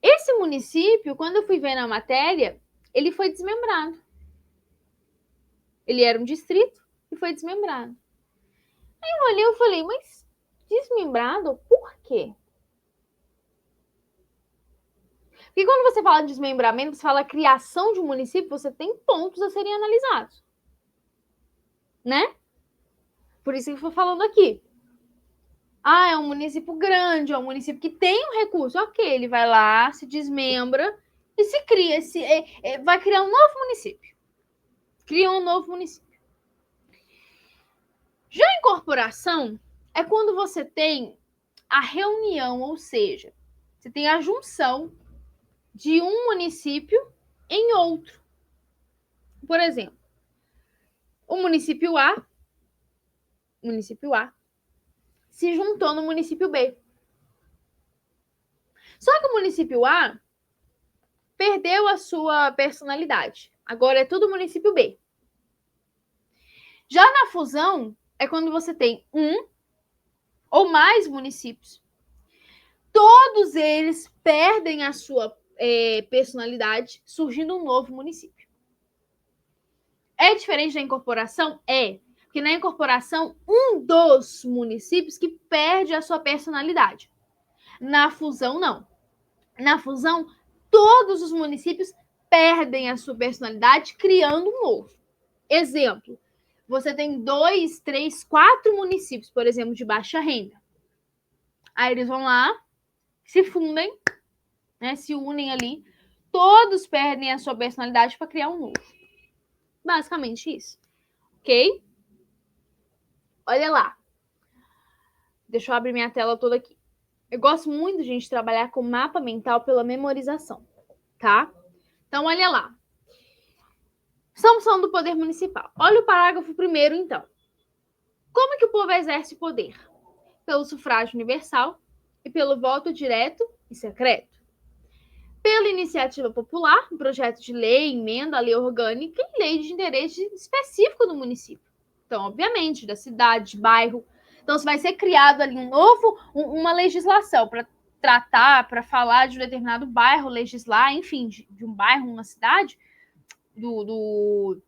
esse município, quando eu fui ver na matéria, ele foi desmembrado. Ele era um distrito e foi desmembrado. Aí eu olhei e falei, mas desmembrado? Por quê? Porque quando você fala de desmembramento, você fala criação de um município, você tem pontos a serem analisados. Né? Por isso que eu estou falando aqui. Ah, é um município grande, é um município que tem um recurso. Ok, ele vai lá, se desmembra e se cria. Vai criar um novo município. Cria um novo município. Já a incorporação é quando você tem a reunião, ou seja, você tem a junção de um município em outro. Por exemplo, o município A se juntou no município B. Só que o município A perdeu a sua personalidade. Agora é tudo município B. Já na fusão, é quando você tem um ou mais municípios. Todos eles perdem a sua personalidade, surgindo um novo município. É diferente da incorporação? É. Porque na incorporação, um dos municípios que perde a sua personalidade. Na fusão, não. Na fusão, todos os municípios perdem a sua personalidade, criando um novo. Exemplo, você tem 2, 3, 4 municípios, por exemplo, de baixa renda. Aí eles vão lá, se fundem, né, se unem ali, todos perdem a sua personalidade para criar um novo. Basicamente isso. Ok? Olha lá. Deixa eu abrir minha tela toda aqui. Eu gosto muito, gente, de trabalhar com mapa mental pela memorização, tá? Então, olha lá. Estamos falando do poder municipal. Olha o parágrafo primeiro, então. Como que o povo exerce poder? Pelo sufrágio universal e pelo voto direto e secreto. Pela iniciativa popular, um projeto de lei, emenda, lei orgânica e lei de interesse específico do município. Então, obviamente, da cidade, bairro. Então, se vai ser criado ali uma legislação para tratar, para falar de um determinado bairro, legislar, enfim, de um bairro, uma cidade,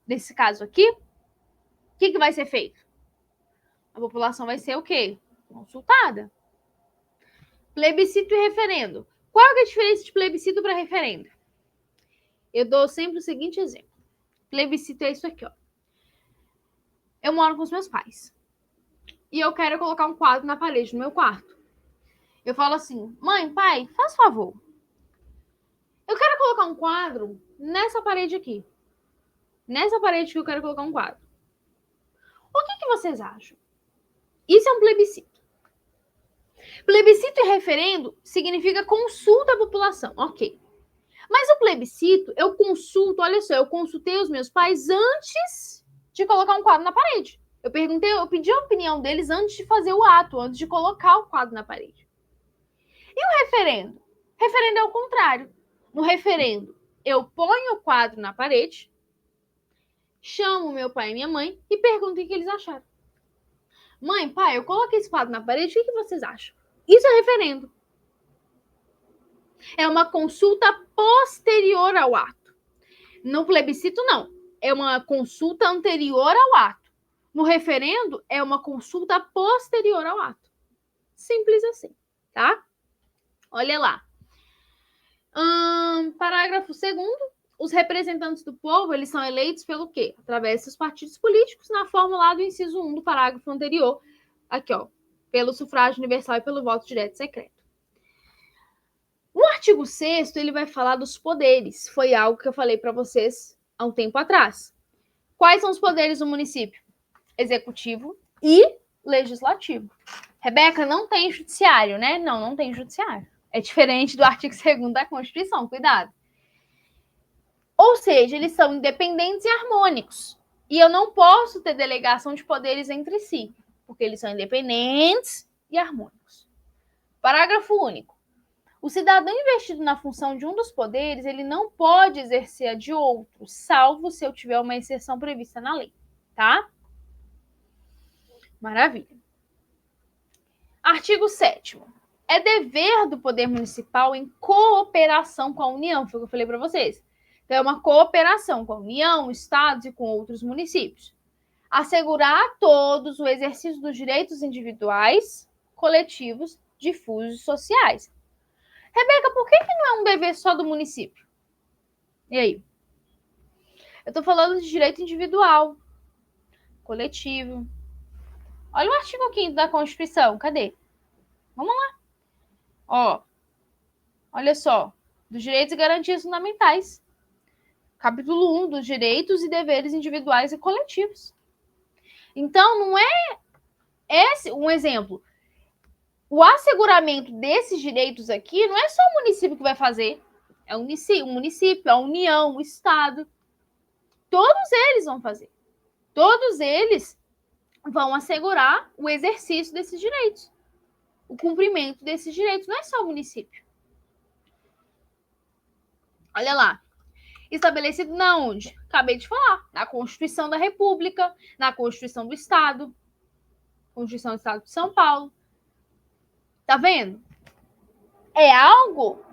desse caso aqui, o que vai ser feito? A população vai ser o quê? Consultada. Plebiscito e referendo. Qual é a diferença de plebiscito para referendo? Eu dou sempre o seguinte exemplo. Plebiscito é isso aqui, ó. Eu moro com os meus pais. E eu quero colocar um quadro na parede do meu quarto. Eu falo assim, mãe, pai, faz favor. Eu quero colocar um quadro nessa parede aqui. Nessa parede que eu quero colocar um quadro. O que vocês acham? Isso é um plebiscito. Plebiscito e referendo significa consulta à população, ok. Mas o plebiscito, eu consulto, olha só, eu consultei os meus pais antes de colocar um quadro na parede. Eu pedi a opinião deles antes de fazer o ato, antes de colocar o quadro na parede. E o referendo? Referendo é o contrário. No referendo, eu ponho o quadro na parede, chamo meu pai e minha mãe e pergunto o que eles acharam. Mãe, pai, eu coloquei esse quadro na parede, o que vocês acham? Isso é referendo. É uma consulta posterior ao ato. No plebiscito, não. É uma consulta anterior ao ato. No referendo, é uma consulta posterior ao ato. Simples assim, tá? Olha lá. Parágrafo 2º. Os representantes do povo, eles são eleitos pelo quê? Através dos partidos políticos, na forma lá do inciso 1 do parágrafo anterior. Aqui, ó. Pelo sufrágio universal e pelo voto direto e secreto. O artigo 6º, ele vai falar dos poderes. Foi algo que eu falei para vocês há um tempo atrás. Quais são os poderes do município? Executivo e legislativo. Rebeca, não tem judiciário, né? Não, não tem judiciário. É diferente do artigo 2º da Constituição, cuidado. Ou seja, eles são independentes e harmônicos. E eu não posso ter delegação de poderes entre si, porque eles são independentes e harmônicos. Parágrafo único. O cidadão investido na função de um dos poderes, ele não pode exercer a de outro, salvo se eu tiver uma exceção prevista na lei, tá? Maravilha. Artigo 7º. É dever do poder municipal em cooperação com a União, foi o que eu falei para vocês. Então, é uma cooperação com a União, estados e com outros municípios. Assegurar a todos o exercício dos direitos individuais, coletivos, difusos e sociais. Rebeca, por que não é um dever só do município? E aí? Eu estou falando de direito individual, coletivo. Olha o artigo 5º da Constituição. Cadê? Vamos lá. Ó, olha só. Dos direitos e garantias fundamentais. Capítulo 1 dos direitos e deveres individuais e coletivos. Então, não é esse um exemplo. O asseguramento desses direitos aqui não é só o município que vai fazer. É o município, a União, o Estado. Todos eles vão fazer. Todos eles vão assegurar o exercício desses direitos. O cumprimento desses direitos. Não é só o município. Olha lá. Estabelecido na onde? Acabei de falar. Na Constituição da República, na Constituição do Estado, Constituição do Estado de São Paulo. Tá vendo? É algo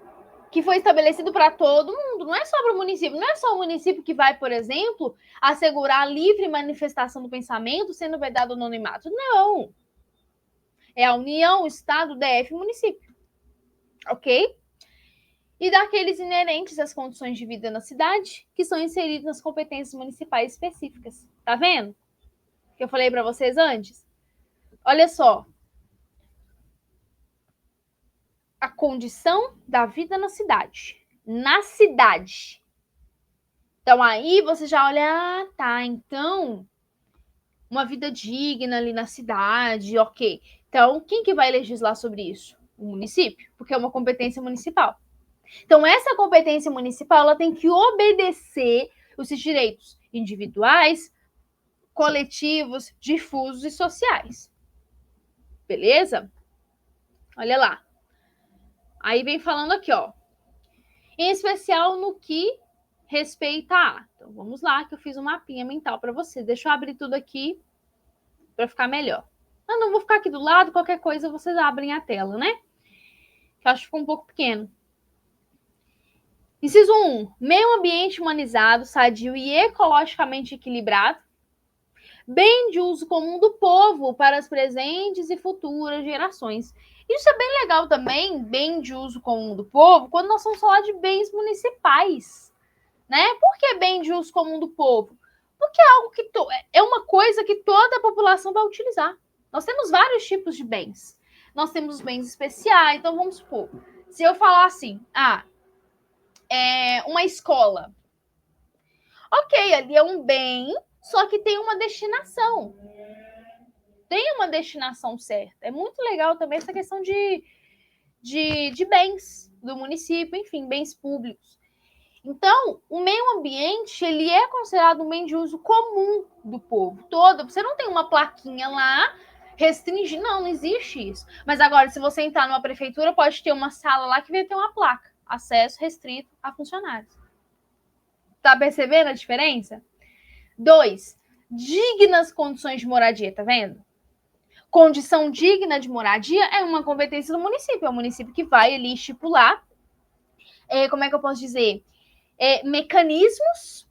que foi estabelecido para todo mundo, não é só para o município. Não é só o município que vai, por exemplo, assegurar a livre manifestação do pensamento sendo vedado o anonimato. Não. É a União, o Estado, DF e município. Ok? E daqueles inerentes às condições de vida na cidade, que são inseridos nas competências municipais específicas. Tá vendo? Que eu falei para vocês antes? Olha só. A condição da vida na cidade. Na cidade. Então, aí você já olha, tá, então, uma vida digna ali na cidade, ok. Então, quem que vai legislar sobre isso? O município, porque é uma competência municipal. Então, essa competência municipal, ela tem que obedecer os direitos individuais, coletivos, difusos e sociais. Beleza? Olha lá. Aí vem falando aqui, ó. Em especial no que respeita a. Então, vamos lá, que eu fiz um mapinha mental para você. Deixa eu abrir tudo aqui para ficar melhor. Eu não vou ficar aqui do lado, qualquer coisa vocês abrem a tela, né? Que eu acho que ficou um pouco pequeno. Inciso 1. Meio ambiente humanizado, sadio e ecologicamente equilibrado. Bem de uso comum do povo para as presentes e futuras gerações. Isso é bem legal também, bem de uso comum do povo, quando nós vamos falar de bens municipais. Né? Por que bem de uso comum do povo? Porque é algo que é uma coisa que toda a população vai utilizar. Nós temos vários tipos de bens. Nós temos bens especiais. Então, vamos supor, se eu falar assim, uma escola. Ok, ali é um bem, só que tem uma destinação. Tem uma destinação certa. É muito legal também essa questão de bens do município, enfim, bens públicos. Então, o meio ambiente, ele é considerado um bem de uso comum do povo todo. Você não tem uma plaquinha lá restringindo, não existe isso. Mas agora, se você entrar numa prefeitura, pode ter uma sala lá que vai ter uma placa, acesso restrito a funcionários. Tá percebendo a diferença? 2, dignas condições de moradia, tá vendo? Condição digna de moradia é uma competência do município, é o município que vai ali estipular, como é que eu posso dizer, mecanismos,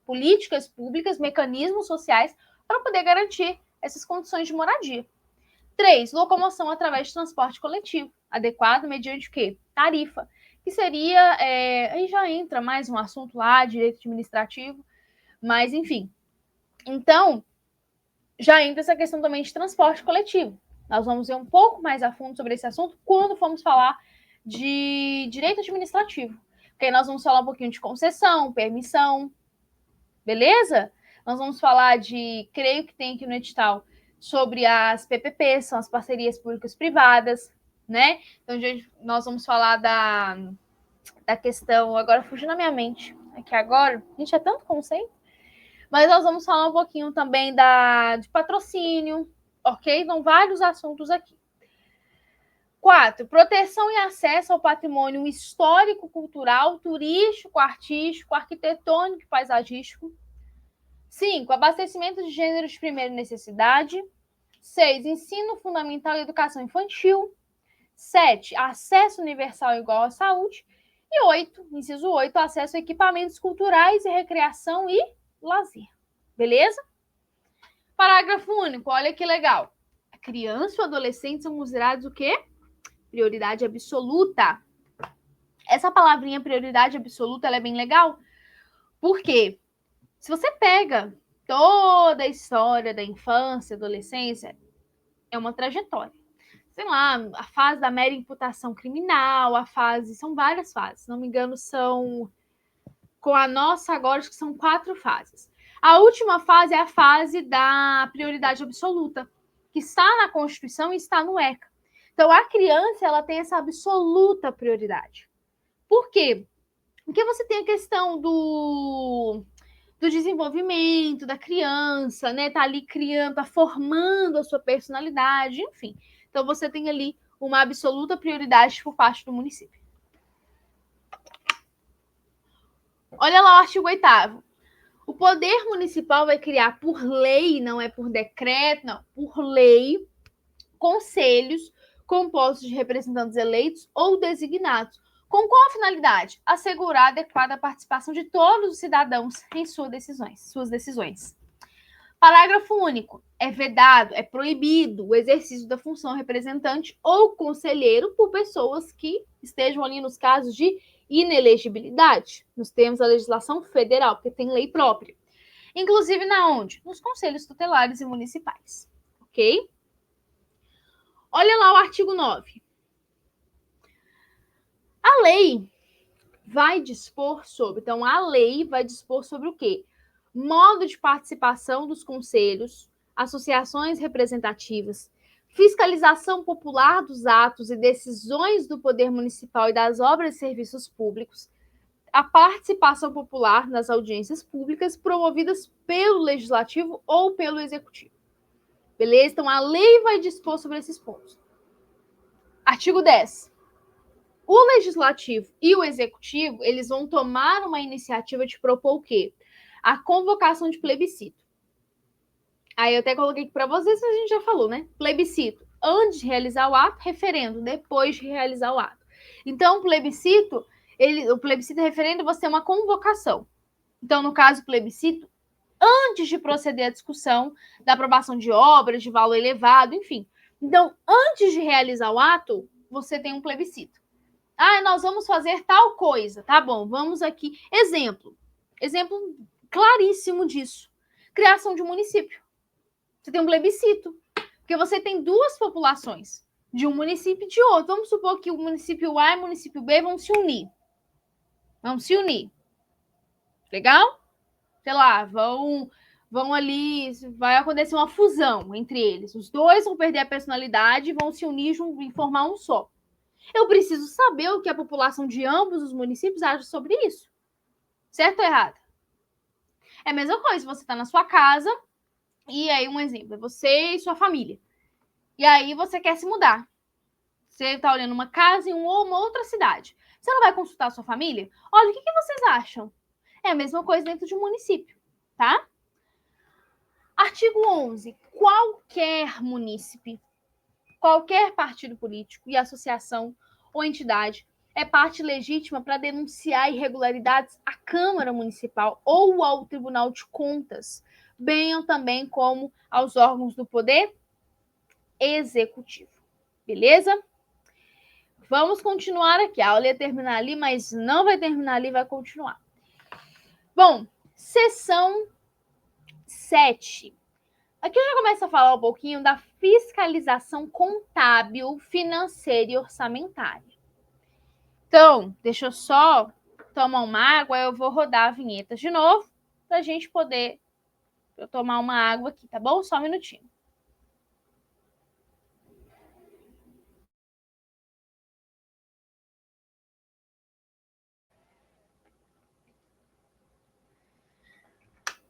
políticas públicas, mecanismos sociais para poder garantir essas condições de moradia. 3, locomoção através de transporte coletivo, adequado mediante o quê? Tarifa, que seria, aí já entra mais um assunto lá, direito administrativo, mas enfim. Então, já entra essa questão também de transporte coletivo. Nós vamos ver um pouco mais a fundo sobre esse assunto quando formos falar de direito administrativo. Porque aí nós vamos falar um pouquinho de concessão, permissão, beleza? Nós vamos falar de, creio que tem aqui no edital, sobre as PPPs, são as parcerias públicas-privadas, né? Então, nós vamos falar da questão, agora fugiu na minha mente, aqui agora, gente, é tanto conceito, mas nós vamos falar um pouquinho também de patrocínio, ok? Então, vários assuntos aqui. 4, proteção e acesso ao patrimônio histórico, cultural, turístico, artístico, arquitetônico e paisagístico. 5, abastecimento de gêneros de primeira necessidade. 6, ensino fundamental e educação infantil. 7, acesso universal igual à saúde. E 8, inciso 8, acesso a equipamentos culturais e recreação e lazer. Beleza? Parágrafo único, olha que legal. A criança e o adolescente são considerados o quê? Prioridade absoluta. Essa palavrinha prioridade absoluta, ela é bem legal, porque se você pega toda a história da infância, adolescência, é uma trajetória. Sei lá, a fase da mera imputação criminal, são várias fases, se não me engano, com a nossa agora, acho que são 4 fases. A última fase é a fase da prioridade absoluta, que está na Constituição e está no ECA. Então, a criança, ela tem essa absoluta prioridade. Por quê? Porque você tem a questão do desenvolvimento da criança, né? Tá ali criando, tá formando a sua personalidade, enfim. Então, você tem ali uma absoluta prioridade por parte do município. Olha lá o artigo 8º. O poder municipal vai criar por lei, não é por decreto, não, por lei, conselhos compostos de representantes eleitos ou designados. Com qual finalidade? Assegurar a adequada participação de todos os cidadãos em suas decisões. Parágrafo único. É vedado, é proibido o exercício da função representante ou conselheiro por pessoas que estejam ali nos casos de inelegibilidade, nos termos da legislação federal, porque tem lei própria. Inclusive na onde? Nos conselhos tutelares e municipais. Ok? Olha lá o artigo 9. A lei vai dispor sobre... Então, a lei vai dispor sobre o quê? Modo de participação dos conselhos, associações representativas, fiscalização popular dos atos e decisões do poder municipal e das obras e serviços públicos, a participação popular nas audiências públicas promovidas pelo Legislativo ou pelo Executivo. Beleza? Então, a lei vai dispor sobre esses pontos. Artigo 10. O Legislativo e o Executivo, eles vão tomar uma iniciativa de propor o quê? A convocação de plebiscito. Aí eu até coloquei aqui para vocês, mas a gente já falou, né? Plebiscito antes de realizar o ato, referendo depois de realizar o ato. Então, o plebiscito e referendo, você tem uma convocação. Então, no caso, o plebiscito, antes de proceder à discussão da aprovação de obras de valor elevado, enfim. Então, antes de realizar o ato, você tem um plebiscito. Ah, nós vamos fazer tal coisa. Tá bom, vamos aqui. Exemplo claríssimo disso. Criação de um município. Você tem um plebiscito. Porque você tem duas populações, de um município e de outro. Vamos supor que o município A e o município B vão se unir. Legal? Sei lá, vão ali, vai acontecer uma fusão entre eles. Os dois vão perder a personalidade e vão se unir e formar um só. Eu preciso saber o que a população de ambos os municípios acha sobre isso. Certo ou errado? É a mesma coisa, você está na sua casa, e aí um exemplo, é você e sua família. E aí você quer se mudar. Você está olhando uma casa em uma outra cidade. Você não vai consultar a sua família? Olha, o que vocês acham? É a mesma coisa dentro de um município, tá? Artigo 11. Qualquer munícipe, qualquer partido político e associação ou entidade é parte legítima para denunciar irregularidades à Câmara Municipal ou ao Tribunal de Contas, bem também como aos órgãos do Poder Executivo. Beleza? Vamos continuar aqui. A aula ia terminar ali, mas não vai terminar ali, vai continuar. Bom, seção 7. Aqui eu já começo a falar um pouquinho da fiscalização contábil, financeira e orçamentária. Então, deixa eu só tomar uma água, eu vou rodar a vinheta de novo, para a gente poder tomar uma água aqui, tá bom? Só um minutinho.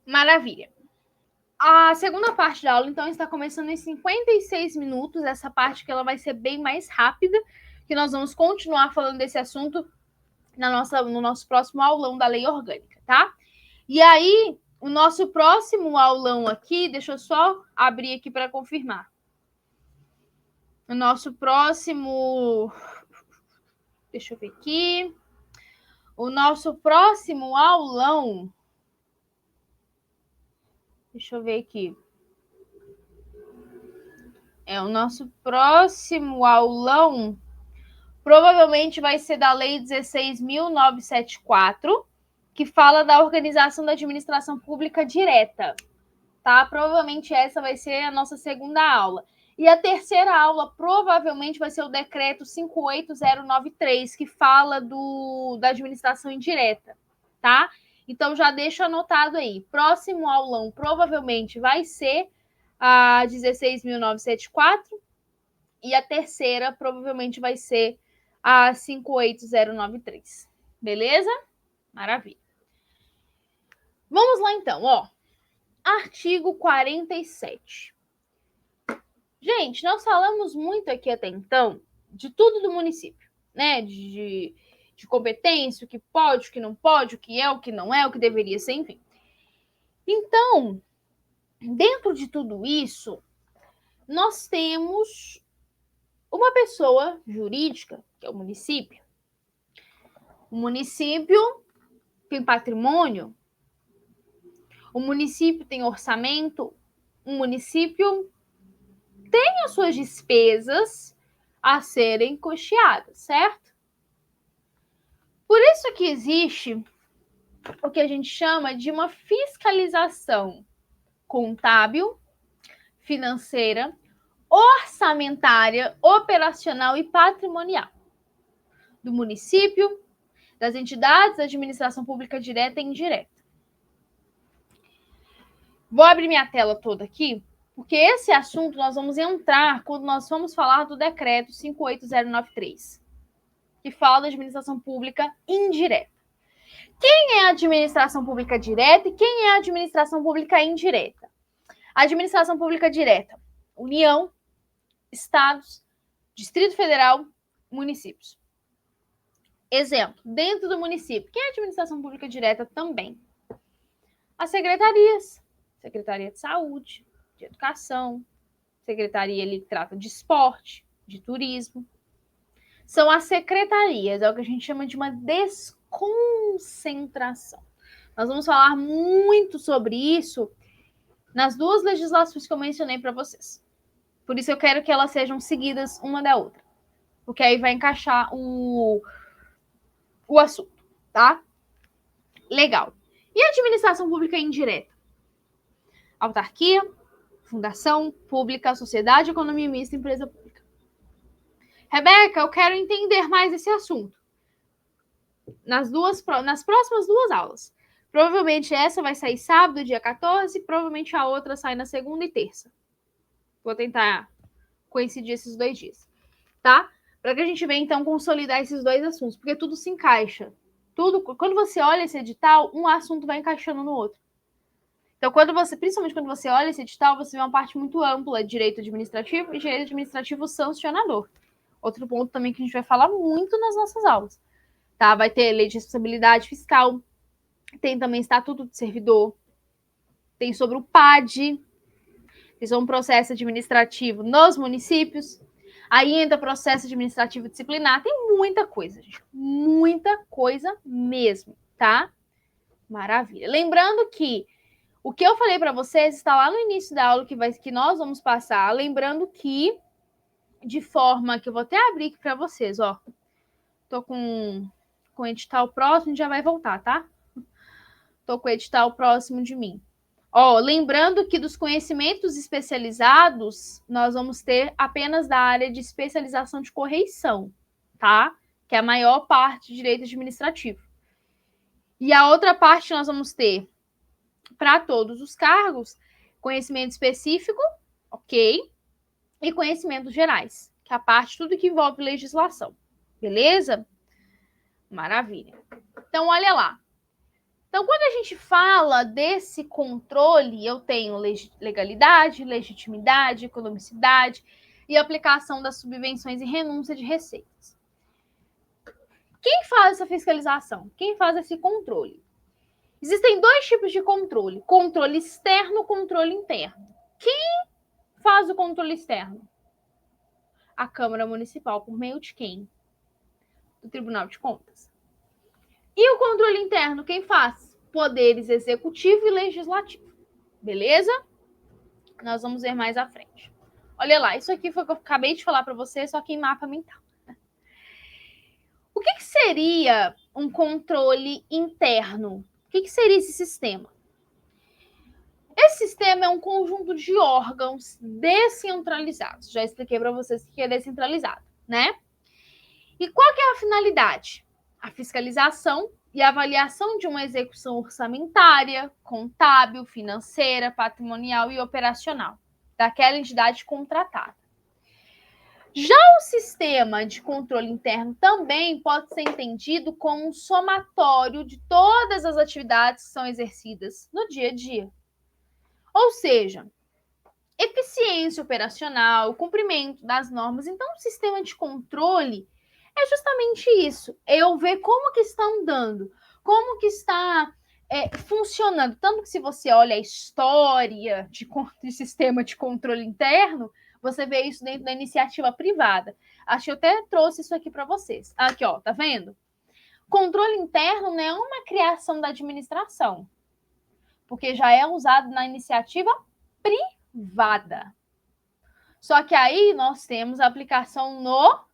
Maravilha. A segunda parte da aula, então, está começando em 56 minutos. Essa parte que ela vai ser bem mais rápida, que nós vamos continuar falando desse assunto no nosso próximo aulão da lei orgânica, tá? E aí, o nosso próximo aulão aqui, deixa eu só abrir aqui para confirmar. O nosso próximo... Deixa eu ver aqui. O nosso próximo aulão... Deixa eu ver aqui. O nosso próximo aulão provavelmente vai ser da Lei 16.974, que fala da organização da administração pública direta, tá? Provavelmente essa vai ser a nossa segunda aula. E a terceira aula provavelmente vai ser o decreto 58093, que fala da administração indireta, tá? Então já deixo anotado aí. Próximo aulão provavelmente vai ser a 16.974 e a terceira provavelmente vai ser a 58093. Beleza? Maravilha. Vamos lá então, ó. Artigo 47. Gente, nós falamos muito aqui até então de tudo do município, né? De competência, o que pode, o que não pode, o que é, o que não é, o que deveria ser, enfim. Então, dentro de tudo isso, nós temos uma pessoa jurídica, que é o município. O município tem patrimônio, o município tem orçamento, o município tem as suas despesas a serem custeadas, certo? Por isso que existe o que a gente chama de uma fiscalização contábil, financeira, orçamentária, operacional e patrimonial do município, das entidades da administração pública direta e indireta. Vou abrir minha tela toda aqui, porque esse assunto nós vamos entrar quando nós vamos falar do decreto 58093, que fala da administração pública indireta. Quem é a administração pública direta e quem é a administração pública indireta? A administração pública direta: União, Estados, Distrito Federal, municípios. Exemplo, dentro do município, quem é a administração pública direta também? As secretarias. Secretaria de Saúde, de Educação, secretaria ali que trata de esporte, de turismo. São as secretarias, é o que a gente chama de uma desconcentração. Nós vamos falar muito sobre isso nas duas legislações que eu mencionei para vocês. Por isso eu quero que elas sejam seguidas uma da outra, porque aí vai encaixar o assunto, tá? Legal. E a administração pública indireta? Autarquia, fundação pública, sociedade, economia mista, empresa pública. Rebeca, eu quero entender mais esse assunto. Nas próximas duas aulas. Provavelmente essa vai sair sábado, dia 14, provavelmente a outra sai na segunda e terça. Vou tentar coincidir esses 2 dias, tá? Para que a gente venha, então, consolidar esses 2 assuntos, porque tudo se encaixa. tudo, quando você olha esse edital, um assunto vai encaixando no outro. Então, principalmente quando você olha esse edital, você vê uma parte muito ampla de direito administrativo e direito administrativo sancionador. Outro ponto também que a gente vai falar muito nas nossas aulas. Tá? Vai ter lei de responsabilidade fiscal, tem também estatuto de servidor, tem sobre o PAD, tem sobre um processo administrativo nos municípios, aí entra processo administrativo disciplinar, tem muita coisa, gente, muita coisa mesmo, tá? Maravilha. Lembrando que o que eu falei para vocês está lá no início da aula que nós vamos passar. Lembrando que, de forma que eu vou até abrir aqui para vocês, ó. Tô com o edital próximo, já vai voltar, tá? Tô com o edital próximo de mim. Ó, lembrando que dos conhecimentos especializados, nós vamos ter apenas da área de especialização de correição, tá? Que é a maior parte de direito administrativo. E a outra parte nós vamos ter para todos os cargos, conhecimento específico, ok? E conhecimentos gerais, que é a parte, tudo que envolve legislação. Beleza? Maravilha. Então, olha lá. Então, quando a gente fala desse controle, eu tenho legalidade, legitimidade, economicidade e aplicação das subvenções e renúncia de receitas. Quem faz essa fiscalização? Quem faz esse controle? Existem dois tipos de controle: controle externo e controle interno. Quem faz o controle externo? A Câmara Municipal, por meio de quem? Do Tribunal de Contas. E o controle interno, quem faz? Poderes executivo e legislativo. Beleza? Nós vamos ver mais à frente. Olha lá, isso aqui foi o que eu acabei de falar para você, só que em mapa mental. O que seria um controle interno? O que seria esse sistema? Esse sistema é um conjunto de órgãos descentralizados. Já expliquei para vocês o que é descentralizado, né? E qual que é a finalidade? A fiscalização e avaliação de uma execução orçamentária, contábil, financeira, patrimonial e operacional daquela entidade contratada. Já o sistema de controle interno também pode ser entendido como um somatório de todas as atividades que são exercidas no dia a dia. Ou seja, eficiência operacional, cumprimento das normas. Então, o sistema de controle é justamente isso. É eu ver como que está andando, como que está funcionando. Tanto que se você olha a história de sistema de controle interno, você vê isso dentro da iniciativa privada. Acho que eu até trouxe isso aqui para vocês. Aqui, ó, tá vendo? Controle interno não é uma criação da administração, porque já é usado na iniciativa privada. Só que aí nós temos a aplicação no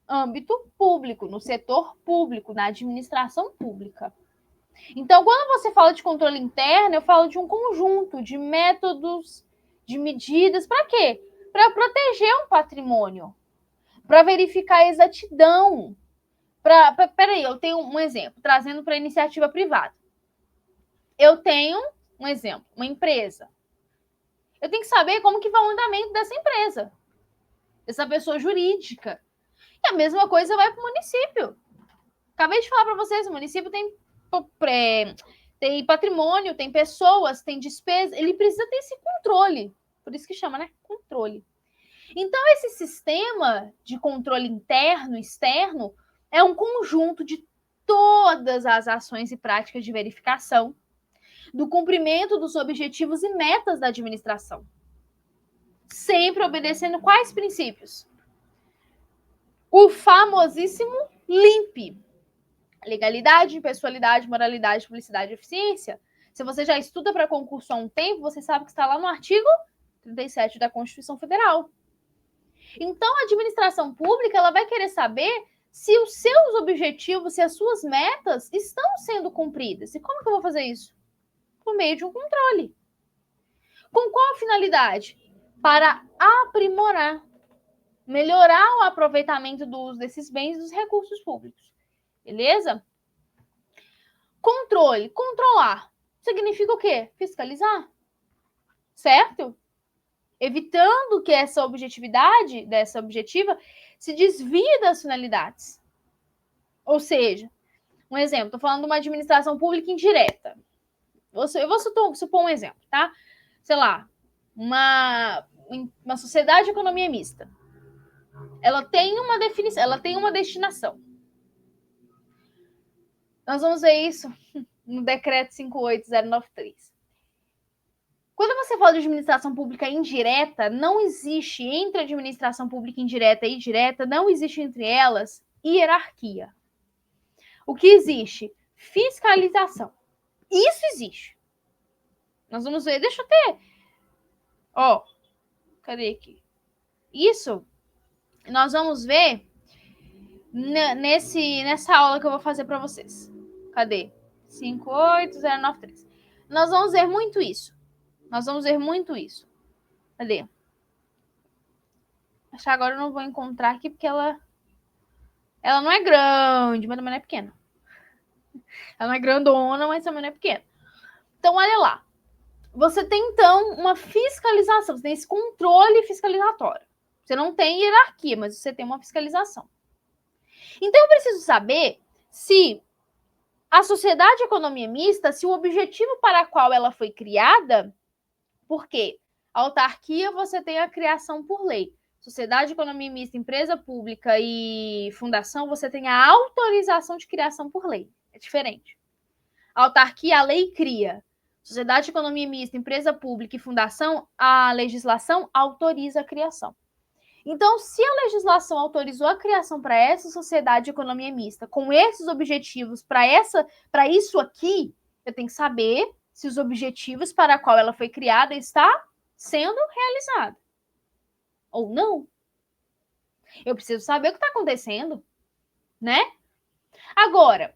âmbito público, no setor público, na administração pública. Então, quando você fala de controle interno, eu falo de um conjunto de métodos, de medidas, para quê? Para proteger um patrimônio, para verificar a exatidão. Peraí, eu tenho um exemplo, trazendo para a iniciativa privada. Eu tenho um exemplo, uma empresa. Eu tenho que saber como que vai o andamento dessa empresa, dessa pessoa jurídica. E a mesma coisa vai para o município. Acabei de falar para vocês, o município tem patrimônio, tem pessoas, tem despesa, ele precisa ter esse controle. Por isso que chama, né? Controle. Então, esse sistema de controle interno e externo é um conjunto de todas as ações e práticas de verificação do cumprimento dos objetivos e metas da administração. Sempre obedecendo quais princípios? O famosíssimo LIMP. Legalidade, impessoalidade, moralidade, publicidade e eficiência. Se você já estuda para concurso há um tempo, você sabe que está lá no artigo 37 da Constituição Federal. Então, a administração pública ela vai querer saber se os seus objetivos, se as suas metas estão sendo cumpridas. E como que eu vou fazer isso? Por meio de um controle. Com qual finalidade? Para aprimorar, melhorar o aproveitamento do uso desses bens e dos recursos públicos. Beleza? Controle, controlar. Significa o quê? Fiscalizar. Certo? Evitando que essa objetividade, dessa objetiva, se desvie das finalidades. Ou seja, Um exemplo, estou falando de uma administração pública indireta. Eu vou supor um exemplo, tá? Sei lá, uma sociedade de economia mista. Ela tem uma definição, ela tem uma destinação. Nós vamos ver isso no decreto 58093. Quando você fala de administração pública indireta, não existe entre administração pública indireta e direta, não existe entre elas hierarquia. O que existe? Fiscalização. Isso existe. Nós vamos ver, deixa eu ter. Ó, cadê aqui? Isso nós vamos ver nessa aula que eu vou fazer para vocês. Cadê? 58093. Nós vamos ver muito isso. Cadê? Acho que agora eu não vou encontrar aqui porque ela não é grande, mas também não é pequena. Ela não é grandona, mas também não é pequena. Então, olha lá. Você tem, então, uma fiscalização. Você tem esse controle fiscalizatório. Você não tem hierarquia, mas você tem uma fiscalização. Então, eu preciso saber se a sociedade de economia mista, se o objetivo para qual ela foi criada, porque a autarquia você tem a criação por lei. Sociedade de economia mista, empresa pública e fundação, você tem a autorização de criação por lei. É diferente. A autarquia, a lei cria. Sociedade de economia mista, empresa pública e fundação, a legislação autoriza a criação. Então, se a legislação autorizou a criação para essa sociedade de economia mista, com esses objetivos para isso aqui, eu tenho que saber se os objetivos para a qual ela foi criada está sendo realizado ou não. Eu preciso saber o que está acontecendo, né? Agora,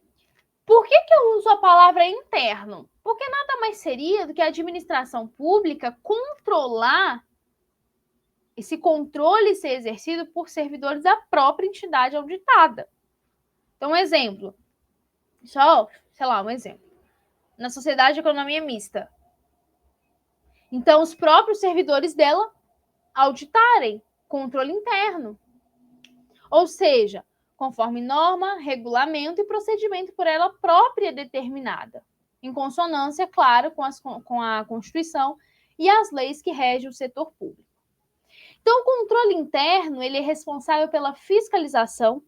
por que eu uso a palavra interno? Porque nada mais seria do que a administração pública controlar, esse controle ser exercido por servidores da própria entidade auditada. Então, um exemplo. Um exemplo. Na sociedade de economia mista. Então, os próprios servidores dela auditarem, controle interno. Ou seja, conforme norma, regulamento e procedimento por ela própria determinada, em consonância, claro, com a Constituição e as leis que regem o setor público. Então, o controle interno ele é responsável pela fiscalização,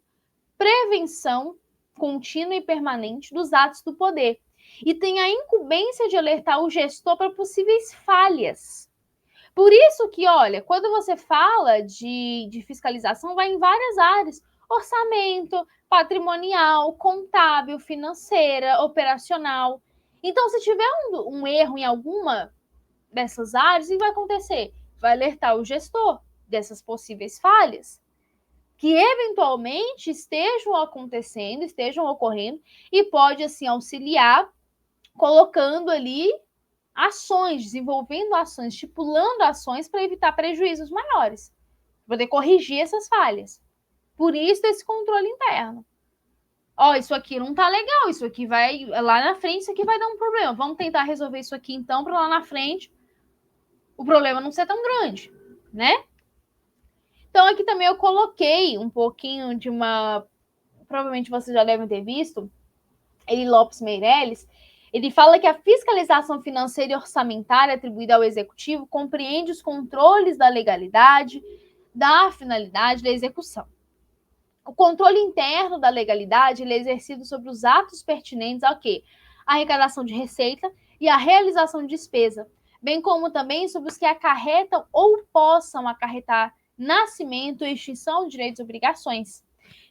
prevenção contínua e permanente dos atos do poder e tem a incumbência de alertar o gestor para possíveis falhas. Por isso que, olha, quando você fala de fiscalização, vai em várias áreas. Orçamento, patrimonial, contábil, financeira, operacional. Então, se tiver um erro em alguma dessas áreas, o que vai acontecer? Vai alertar o gestor dessas possíveis falhas que eventualmente estejam acontecendo, estejam ocorrendo e pode, assim, auxiliar colocando ali ações, desenvolvendo ações, estipulando ações para evitar prejuízos maiores, poder corrigir essas falhas. Por isso, esse controle interno. Ó, isso aqui não tá legal, isso aqui vai, lá na frente, isso aqui vai dar um problema. Vamos tentar resolver isso aqui, então, para lá na frente o problema não ser tão grande, né? Então, aqui também eu coloquei um pouquinho de uma... Provavelmente vocês já devem ter visto, Eli Lopes Meirelles. Ele fala que a fiscalização financeira e orçamentária atribuída ao executivo compreende os controles da legalidade, da finalidade da execução. O controle interno da legalidade ele é exercido sobre os atos pertinentes ao quê? A arrecadação de receita e a realização de despesa, bem como também sobre os que acarretam ou possam acarretar nascimento e extinção de direitos e obrigações.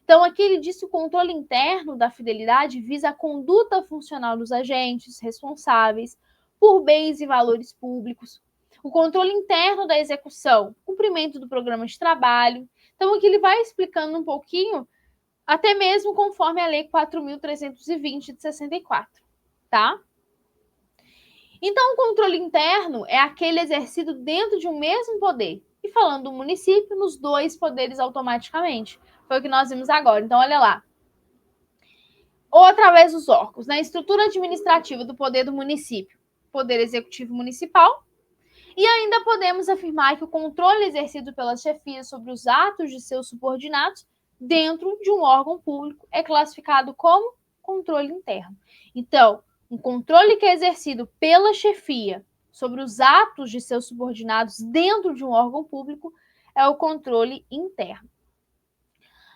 Então, aqui ele diz que o controle interno da fidelidade visa a conduta funcional dos agentes responsáveis por bens e valores públicos, o controle interno da execução, cumprimento do programa de trabalho. Então, aqui ele vai explicando um pouquinho, até mesmo conforme a Lei 4.320 de 64, tá? Então, o controle interno é aquele exercido dentro de um mesmo poder. E falando do município, nos dois poderes automaticamente. Foi o que nós vimos agora. Então, olha lá. Ou através dos órgãos, na estrutura administrativa do poder do município, poder executivo municipal. E ainda podemos afirmar que o controle exercido pelas chefias sobre os atos de seus subordinados dentro de um órgão público é classificado como controle interno. Então, um controle que é exercido pela chefia sobre os atos de seus subordinados dentro de um órgão público é o controle interno.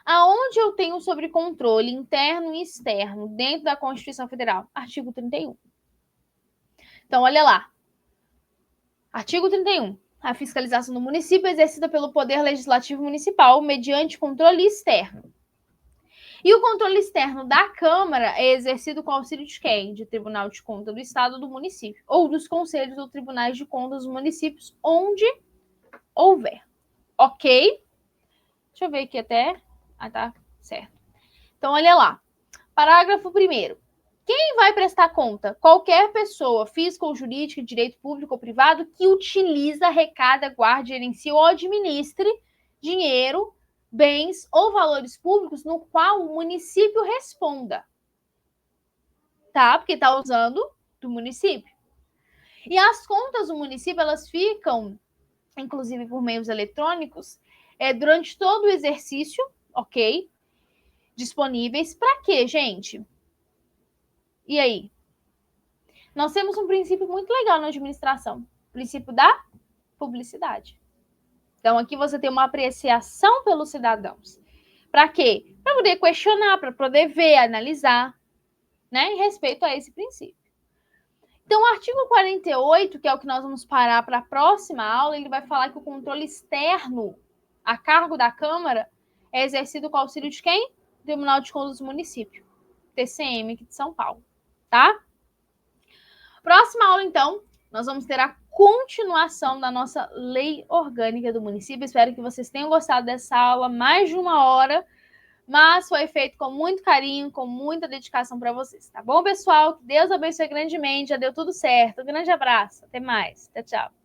Aonde eu tenho sobre controle interno e externo dentro da Constituição Federal? Artigo 31. Então, olha lá. Artigo 31. A fiscalização do município é exercida pelo Poder Legislativo Municipal mediante controle externo. E o controle externo da Câmara é exercido com auxílio de quem? De Tribunal de Contas do Estado ou do município, ou dos conselhos ou tribunais de contas dos municípios, onde houver. Ok? Deixa eu ver aqui até... Ah, tá certo. Então, olha lá. Parágrafo 1º. Quem vai prestar conta? Qualquer pessoa, física ou jurídica, de direito público ou privado, que utiliza, arrecada, guarde, gerencie ou administre dinheiro, bens ou valores públicos no qual o município responda. Tá? Porque está usando do município. E as contas do município, elas ficam, inclusive por meios eletrônicos, durante todo o exercício, ok? Disponíveis para quê, gente? E aí? Nós temos um princípio muito legal na administração, o princípio da publicidade. Então, aqui você tem uma apreciação pelos cidadãos. Para quê? Para poder questionar, para poder ver, analisar, né? Em respeito a esse princípio. Então, o artigo 48, que é o que nós vamos parar para a próxima aula, ele vai falar que o controle externo a cargo da Câmara é exercido com auxílio de quem? Tribunal de Contas do Município, TCM aqui de São Paulo, tá? Próxima aula, então, nós vamos ter a continuação da nossa lei orgânica do município. Espero que vocês tenham gostado dessa aula, mais de 1 hora, mas foi feito com muito carinho, com muita dedicação para vocês, tá bom, pessoal? Que Deus abençoe grandemente, já deu tudo certo. Um grande abraço, até mais. Tchau, tchau.